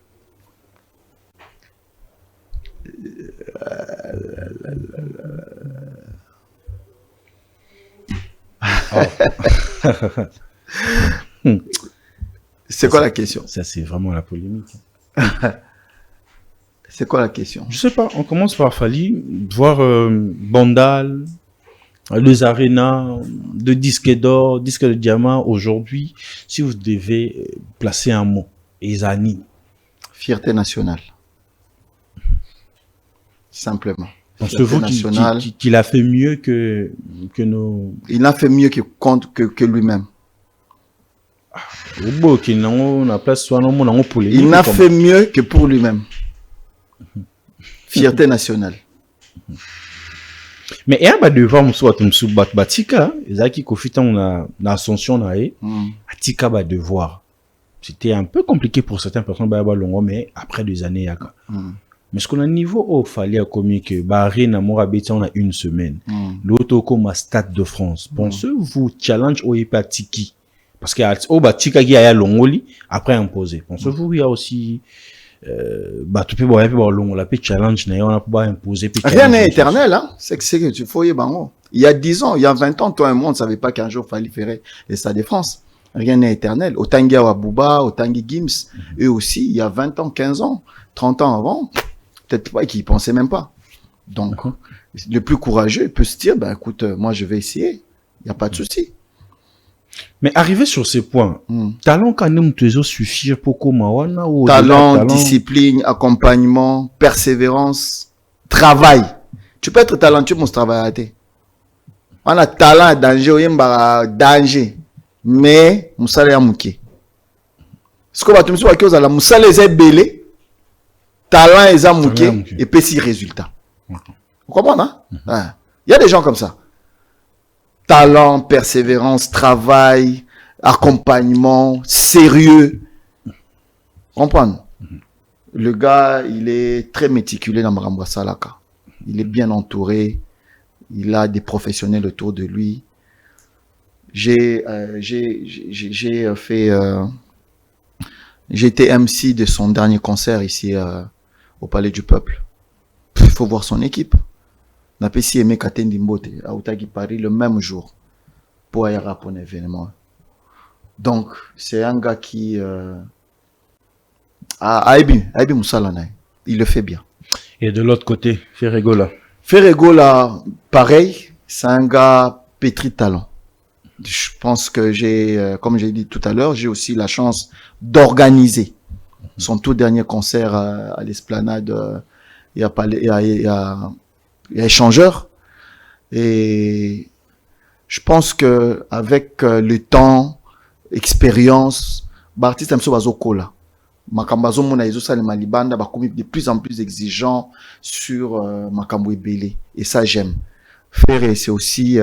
C'est quoi la question? Ça, c'est vraiment la polémique. C'est quoi la question? Je sais pas, on commence par Fally, voir Bandal, les arénas de disques d'or, disques de diamant aujourd'hui. Si vous devez placer un mot, Ezani. Fierté nationale. Simplement. Pensez-vous qu'il a fait mieux que nos... Il a fait mieux que lui-même. Il n'a fait mieux que pour lui-même. Fierté nationale. Mais il y a un devoir, Batika, Ezaki Kofita, on a l'ascension, Atika va devoir. C'était un peu compliqué pour certaines personnes, mais après des années, mais ce qu'on a niveau au Fally a commis que Barré Namora Bétia, on a une semaine. L'autre comme à Stade de France. Pensez-vous challenge au Epatiki? Parce qu'il y a au Batika qui a Longoli après imposé. Pensez-vous il y a aussi tu peux voir la challenge on a pas imposer. Rien n'est éternel, hein. C'est que tu faut y bango. Il y a 10 ans, il y a 20 ans, toi et moi, on ne savait pas qu'un jour Fally ferait les Stades de France. Rien n'est éternel. Au Tanguy Wabuba, au Tanguy Gims, eux aussi, il y a 20 ans, 15 ans, 30 ans avant, peut-être pas qu'ils pensaient même pas. Donc, le plus courageux peut se dire, écoute, moi je vais essayer. Il n'y a pas de souci. Mais arriver sur ces points, talent quand même toujours suffire pour Komawana ou talent, discipline, accompagnement, persévérance, travail. Tu peux être talentueux pour travailler. On a talent, danger, mais musale ya muke. Ce que va te dire c'est que la musale est belé, talent est muke et puis si résultat. Vous comprenez hein? Il y a des gens comme ça. Talent, persévérance, travail, accompagnement, sérieux. Comprendre. Le gars, il est très méticuleux dans Maramba Salaka. Il est bien entouré. Il a des professionnels autour de lui. J'ai été MC de son dernier concert ici au Palais du Peuple. Il faut voir son équipe. On a pu s'y aimer Katendi Mbote à Outagi Paris le même jour pour aller pour un événement. Donc, c'est un gars qui Aibi Moussalana, il le fait bien. Et de l'autre côté, Ferregola. Ferregola, pareil, c'est un gars pétri de talent. Je pense que j'ai, comme j'ai dit tout à l'heure, j'ai aussi la chance d'organiser son tout dernier concert à l'Esplanade il y a échangeur. Et je pense que avec le temps, expérience, artiste amso bazokola. Makambazo mona izo salema libanda ba de plus en plus exigeant sur makambo ebele, et ça j'aime. Faire c'est aussi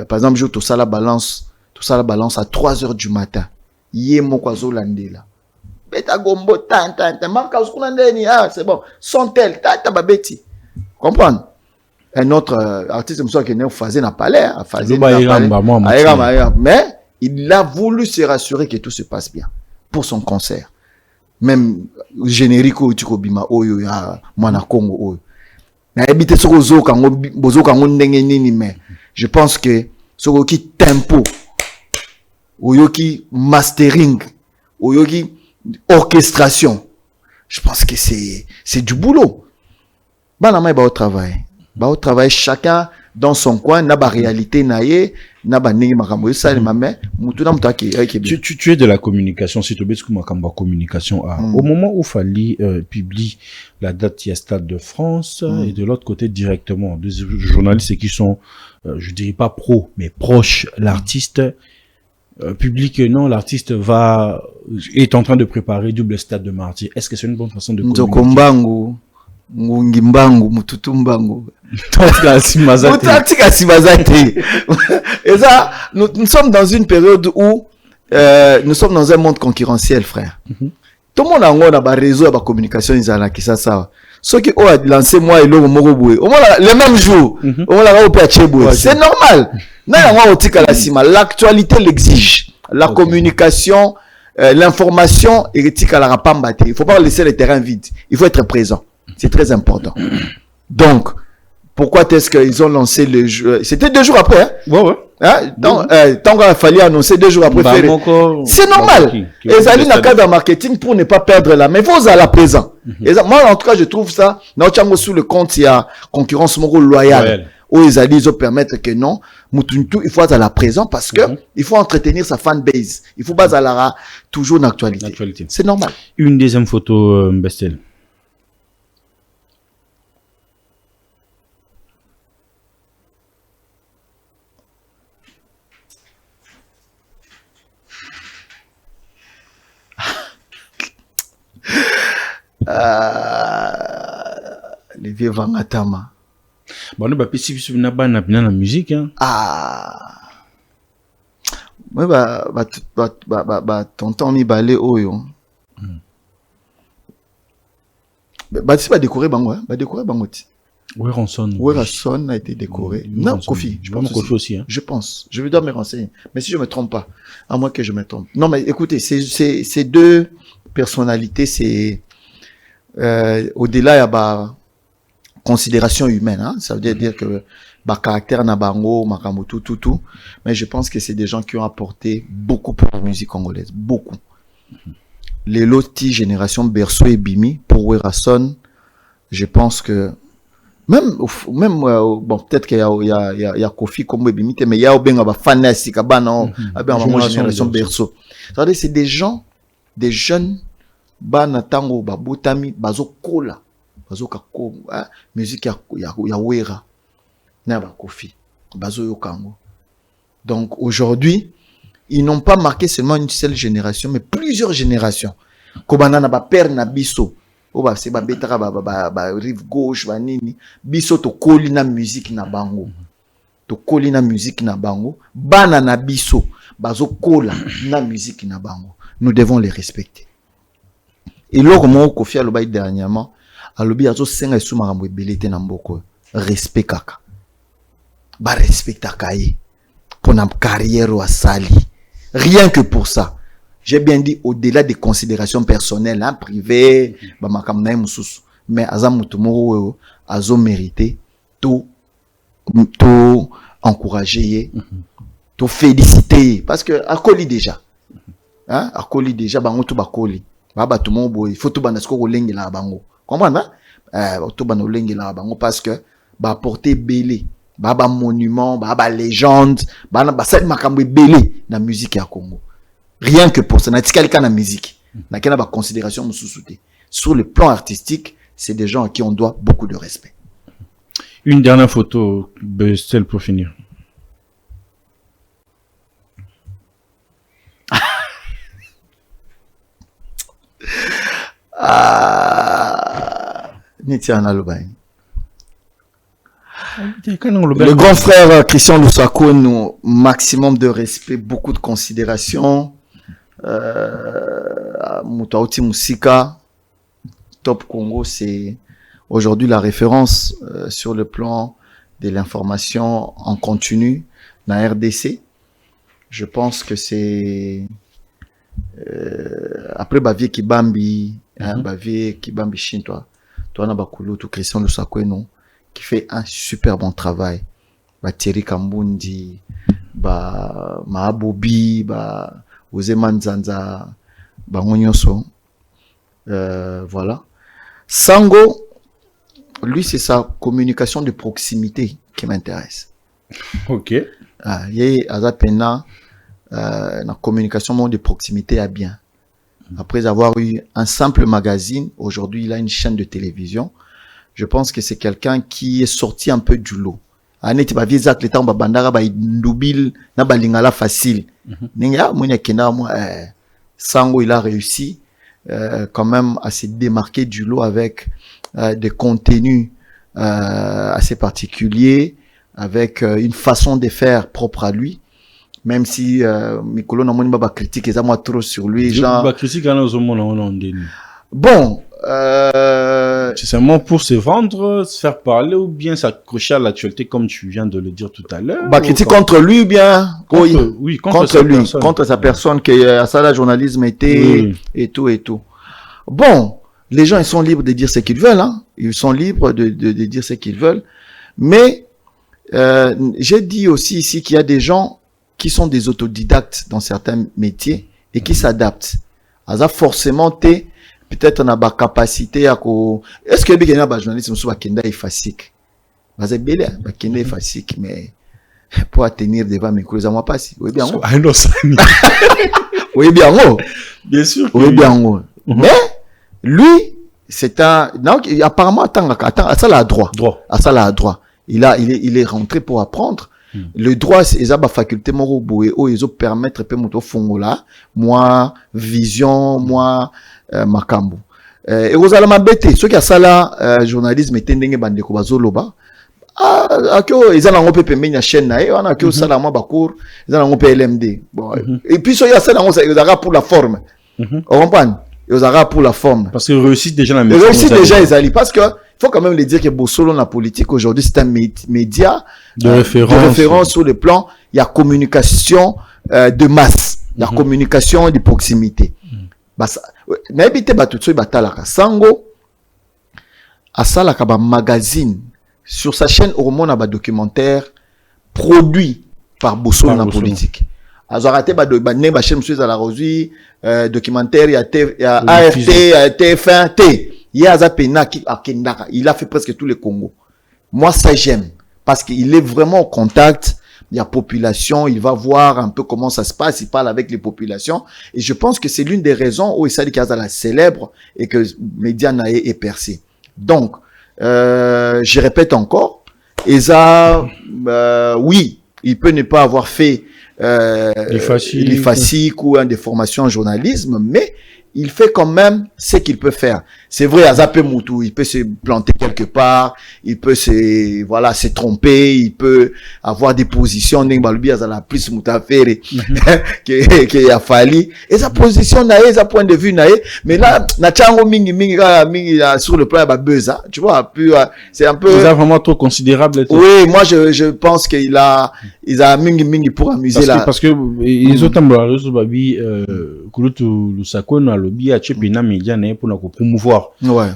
par exemple je tout ça la balance à 3h du matin. Yé mokwazo landela. Beta gombo tan marka uskuna ndeni c'est bon. Son tel ta babeti. Comprendre? Un autre artiste comme ça qui est phasé n'a pas l'air, mais il a voulu se rassurer que tout se passe bien pour son concert. Même générique ou tukobima oyo ya mwana Congo oyo. Na ebité soko zo kango bozo kango ndenge nini, mais je pense que soko ki tempo oyo ki mastering oyo ki orchestration, je pense que c'est du boulot. Bana mai ba au travail. Au travail, chacun dans son coin, n'a pas réalité, n'a pas tu es de la communication, si tu veux, communication. Au moment où Fally publie la date, il y a Stade de France, et de l'autre côté, directement, des journalistes qui sont, je dirais pas pro, mais proches, l'artiste publie que non, l'artiste est en train de préparer double Stade de mardi. Est-ce que c'est une bonne façon de communiquer? Ngimbangu mututumbangu et ça nous sommes dans une période où nous sommes dans un monde concurrentiel, frère. Tout le monde a un réseau de communication, ceux qui ont lancé moi et l'homme le même jour c'est normal. L'actualité l'exige, la communication, l'information, il ne faut pas laisser le terrain vide, il faut être présent. C'est très important. Donc, pourquoi est-ce qu'ils ont lancé le jeu? C'était 2 jours après, hein? Ouais. Hein? Tant qu'il a fallu annoncer 2 jours après. C'est normal. Et ça n'a qu'à dans marketing pour ne pas perdre la main. Il faut aller à présent. Et ça, moi, en tout cas, je trouve ça, sous le compte, il y a concurrence loyale. Où ils ont permettre que non, il faut aller à présent parce que il faut entretenir sa fan base. Il faut pas aller toujours dans l'actualité. C'est normal. Une deuxième photo, Bestel. Les vieux Vangatama. Bon, nous, la musique, hein. Moi, tonton mi balé oyo. Si pas décoré bango, hein. Décoré bango. Weranson a été décoré. Non, Kofi. Je pense Kofi aussi, hein. Je pense. Je vais dois me renseigner. Mais si je me trompe pas, à moins que je me trompe. Non, mais écoutez, ces deux personnalités, c'est au-delà, il y a considération humaine, hein. Ça veut dire que caractère na bango, makambo tout. Mais je pense que c'est des gens qui ont apporté beaucoup pour la musique congolaise. Beaucoup. Les lotis génération Berceau et Bimi, pour Weranson, je pense que même bon, peut-être qu'il y a Kofi comme Bimi, mais il y a Obenga Fanasi Kabana, génération Berceau. C'est-à-dire c'est des gens, des jeunes bana tango babutami bazokola bazokako musique ya wera na ba Kofi bazoyokango. Donc aujourd'hui ils n'ont pas marqué seulement une seule génération mais plusieurs générations. Kobana na ba père na biso oba se ba betara ba rive gauche ba nini biso to koli na musique na bango to koli na musique na bango bana na biso bazokola na musique na bango. Nous devons les respecter. Et là, comme Kofi alobi dernièrement, alobi azo senga sous makambo ebelete na mboko. Respect kaka. Ba respect akaye. Pour na carrière ou sali. Rien que pour ça. J'ai bien dit au-delà des considérations personnelles, hein, privées, ba makambo na mususu. Mais aza mutu moko azo mérité tout encourager, tout féliciter parce que akoli déjà. Hein, akoli déjà bango tout bakoli. Baba tout monde boy, il faut tout banasko olengi la bango. Comprendre tout ban olengi la bango parce que ba porter belé, baba monument, baba légende, ba sel makambo belé na musique ya Congo. Rien que pour ça, na tikalika na musique. Na kena ba considération mususuté. Sur le plan artistique, c'est des gens à qui on doit beaucoup de respect. Une dernière photo, Bestel, pour finir. Le grand frère Christian Lusako, nous, maximum de respect, beaucoup de considération. Moutaouti Moussika, Top Congo, c'est aujourd'hui la référence sur le plan de l'information en continu dans la RDC. Je pense que c'est après Bavier Kibambi, Bavier Kibambi Chintwa, toi Nabakulu, tout Christian Lusako, non, qui fait un super bon travail. Thierry Kambundi, Mahabobi, Ozeman Zanza, Ngonyoso. Voilà. Sango, lui, c'est sa communication de proximité qui m'intéresse. Ok. Il y a la communication de proximité à bien. Après avoir eu un simple magazine, aujourd'hui, il a une chaîne de télévision. Je pense que c'est quelqu'un qui est sorti un peu du lot. Facile. Sango, il a réussi quand même à se démarquer du lot avec des contenus assez particuliers, avec une façon de faire propre à lui. Même si Mikolo n'a pas critique trop sur lui, genre. Bon, c'est seulement pour se vendre, se faire parler ou bien s'accrocher à l'actualité comme tu viens de le dire tout à l'heure. Critique contre lui ou bien oui, contre lui, personne. contre sa personne qui à ça la journalisme était et tout. Bon, les gens ils sont libres de dire ce qu'ils veulent, hein. Ils sont libres de dire ce qu'ils veulent. Mais j'ai dit aussi ici qu'il y a des gens qui sont des autodidactes dans certains métiers et qui s'adaptent. Ça forcément peut-être on a la capacité à est-ce que il y a des journalistes qui sont kenda efficace? C'est belle, kenda efficace, mais pour tenir devant mes collègues, moi pas si. Oui bien. Oui bien. Bien sûr. Oui bien. Mais lui, c'est un non, apparemment attends, ça là droit. Ça là droit. Il est rentré pour apprendre. Le droit, c'est la faculté moroboé où ils ont permettre pe moto fongola, moi vision, moi makambo. Et vous allez m'embêter. Ceux qui a ça là, journalisme était ndenge bande ko bazoloba. Akio ils allent ngopé pe menya chaîne na on a que ça là moi bakour, ils allent ngopé LMD. Bon. Et puis ceux qui a ça là ils aura pour la forme. On comprend? Ils aura pour la forme. Parce que réussite déjà la maison. Réussite déjà ils allaient parce que faut quand même le dire que Bossolo la politique aujourd'hui c'est un média de référence sur le plan il y a communication de masse, il y a communication de proximité. Basa na ebité batutso batalaka sango asalaka ba magazine sur sa chaîne hormone ba documentaire produit par Bossolo la politique. Azarate ba chaîne monsieur à la rosée documentaire il y a ART, TF1 T. Il a fait presque tout le Congo. Moi, ça j'aime. Parce qu'il est vraiment au contact de la population. Il va voir un peu comment ça se passe. Il parle avec les populations. Et je pense que c'est l'une des raisons où il s'est dit qu'il y a la célèbre et que Medianae est percé. Donc, je répète encore. Eza, oui, il peut ne pas avoir fait les fasciques ou des formations en journalisme, mais il fait quand même ce qu'il peut faire. C'est vrai, Azapé Moutou, il peut se planter quelque part, il peut se tromper, il peut avoir des positions, la plus moutafere, qui a fallu. Et sa position, sa point de vue, mais là, mingi, sur le plan, tu vois, c'est un peu. C'est vraiment trop considérable. Oui, moi, je pense qu'il a mingi pour amuser là. Parce que, ils ont un babi, Kouloutou, Lusako, lobby à Tchépina Média pour promouvoir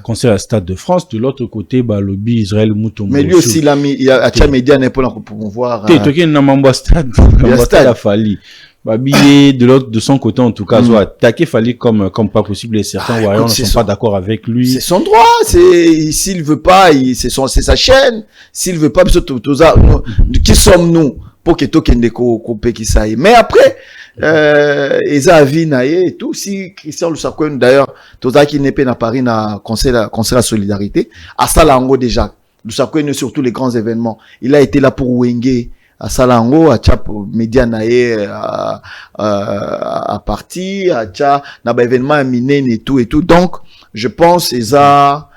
concert à Stade de France. De l'autre côté, lobby Israël Moutombo. Mais lui aussi, il a Tchépina Média pour promouvoir. T'es toqué dans Stade. Stade a fallu. Babi de son côté en tout cas, soit attaqué Fali comme pas possible et certains Warriors ne sont pas d'accord avec lui. C'est son droit, s'il veut pas, c'est sa chaîne. S'il veut pas, qui sommes-nous pour que Tokende Kope qui ça. Mais après, eza avis na ye et tout. Si Christian Lusako d'ailleurs tozaki n'est pas na Paris na concert la solidarité à Salango déjà Lusako surtout les grands événements, il a été là pour Wenge à Salango, à Tchap média na ye à partie à Tcha na ba événement minen et tout, donc je pense eza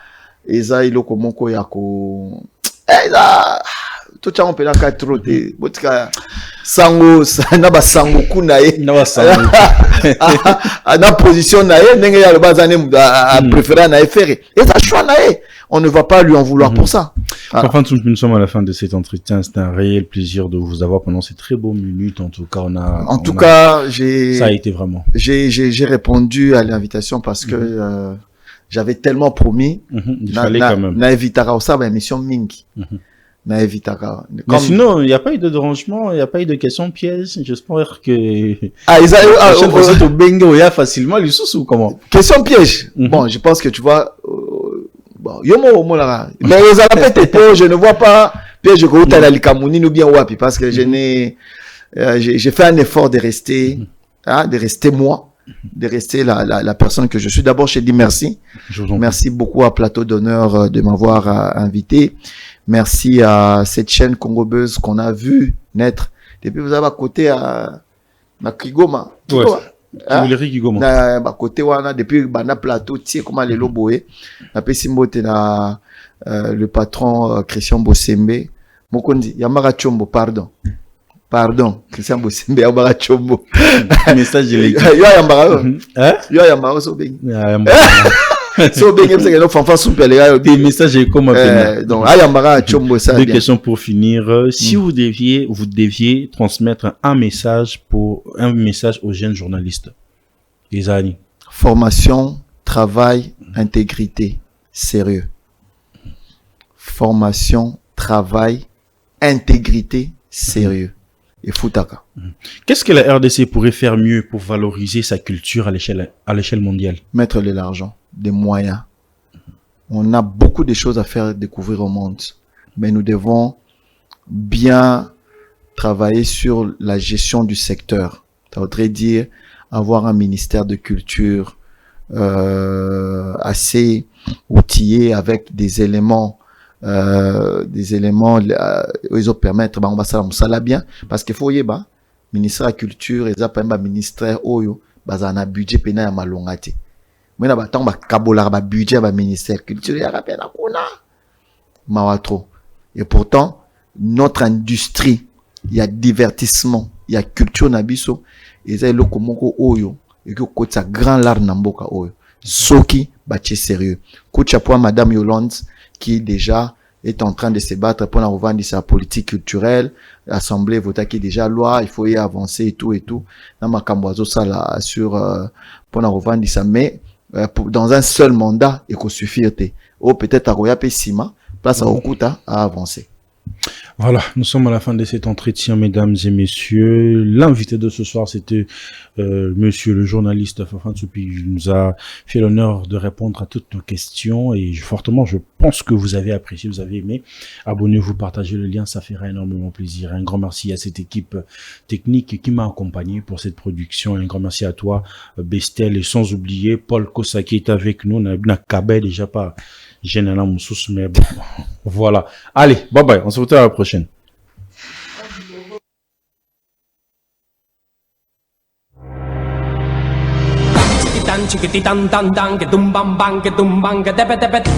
iloko moko yako eza tout ça on peut la quatre de botika sango na ba sango kuna ye na ba sango na position na ye ndenge ya le bazane préféré na faire et ça choix na ye, on ne va pas lui en vouloir pour ça. Enfin, nous sommes à la fin de cet entretien. C'est un réel plaisir de vous avoir pendant ces très beaux minutes. En tout cas, ça a été vraiment. J'ai répondu à l'invitation parce que j'avais tellement promis. Il fallait quand même. Na evitaka aussi ba émission mingi. Na evitaka. Mais sinon, il n'y a pas eu de dérangement, il n'y a pas eu de questions pièges. J'espère que. Ils au bingo, il y a facilement les sous ou comment? Question piège. Bon, je pense que tu vois. Bon, mais je ne vois pas piège que la likamuni ou bien wapi parce que j'ai fait un effort de rester, de rester moi, de rester la personne que je suis. D'abord, je dis merci. Merci beaucoup à Plateau d'Honneur de m'avoir invité. Merci à cette chaîne Congo Buzz qu'on a vu naître. Depuis vous avez à côté à Kigoma. Na côté wana depuis bana plateau tie comment les loboé na pesimbote na le patron Christian Bosembe mokondi yamara chombo pardon Christian Bosembe yamara chombo message il est yo yamara so bengi so bengi parce que no fanfa super les gars des messages comme donc yamara chombo ça. Deux questions pour finir. Si vous deviez transmettre un message aux jeunes journalistes, les années. Formation, travail, intégrité, sérieux. Formation, travail, intégrité, sérieux. Et foutaka. Qu'est-ce que la RDC pourrait faire mieux pour valoriser sa culture à l'échelle mondiale? Mettre de l'argent, des moyens. On a beaucoup de choses à faire découvrir au monde. Mais nous devons bien travailler sur la gestion du secteur. Ça voudrait dire avoir un ministère de culture assez outillé avec des éléments ils ont permettre on va ça bien parce qu'il faut y ba ministère de la culture et ça pas ministère oyo bazana budget pena ya malongati mena ba tamba kabola ba budget ba ministère culture ya rappel na kuna mawatro et pourtant notre industrie il y a divertissement il y a culture na biso et ça eloko moko oyo et que kota grand lard na mboka oyo soki bache sérieux kocha pour madame Yolande qui déjà est en train de se battre pour revendre sa politique culturelle, l'Assemblée vota qui déjà loi, il faut y avancer et tout. Dans ma camboiseau ça là sur pour revendre ça, mais dans un seul mandat, il faut suffire. Ou peut-être à Roya Pessima, place à Okuta à avancer. Voilà, nous sommes à la fin de cet entretien, mesdames et messieurs. L'invité de ce soir, c'était monsieur le journaliste Fafan Tsoupi. Il nous a fait l'honneur de répondre à toutes nos questions et fortement, je pense que vous avez apprécié, vous avez aimé. Abonnez-vous, partagez le lien, ça fera énormément plaisir. Un grand merci à cette équipe technique qui m'a accompagné pour cette production. Un grand merci à toi, Bestel, et sans oublier Paul Kossa qui est avec nous. On a Kabé déjà pas. Généralement, Moussous, mais bon, voilà. Allez, bye bye, on se retrouve à la prochaine. Chiquititan, chiquititan, tan, tan, que tumban, ban, que tumban, que tepe, tepe.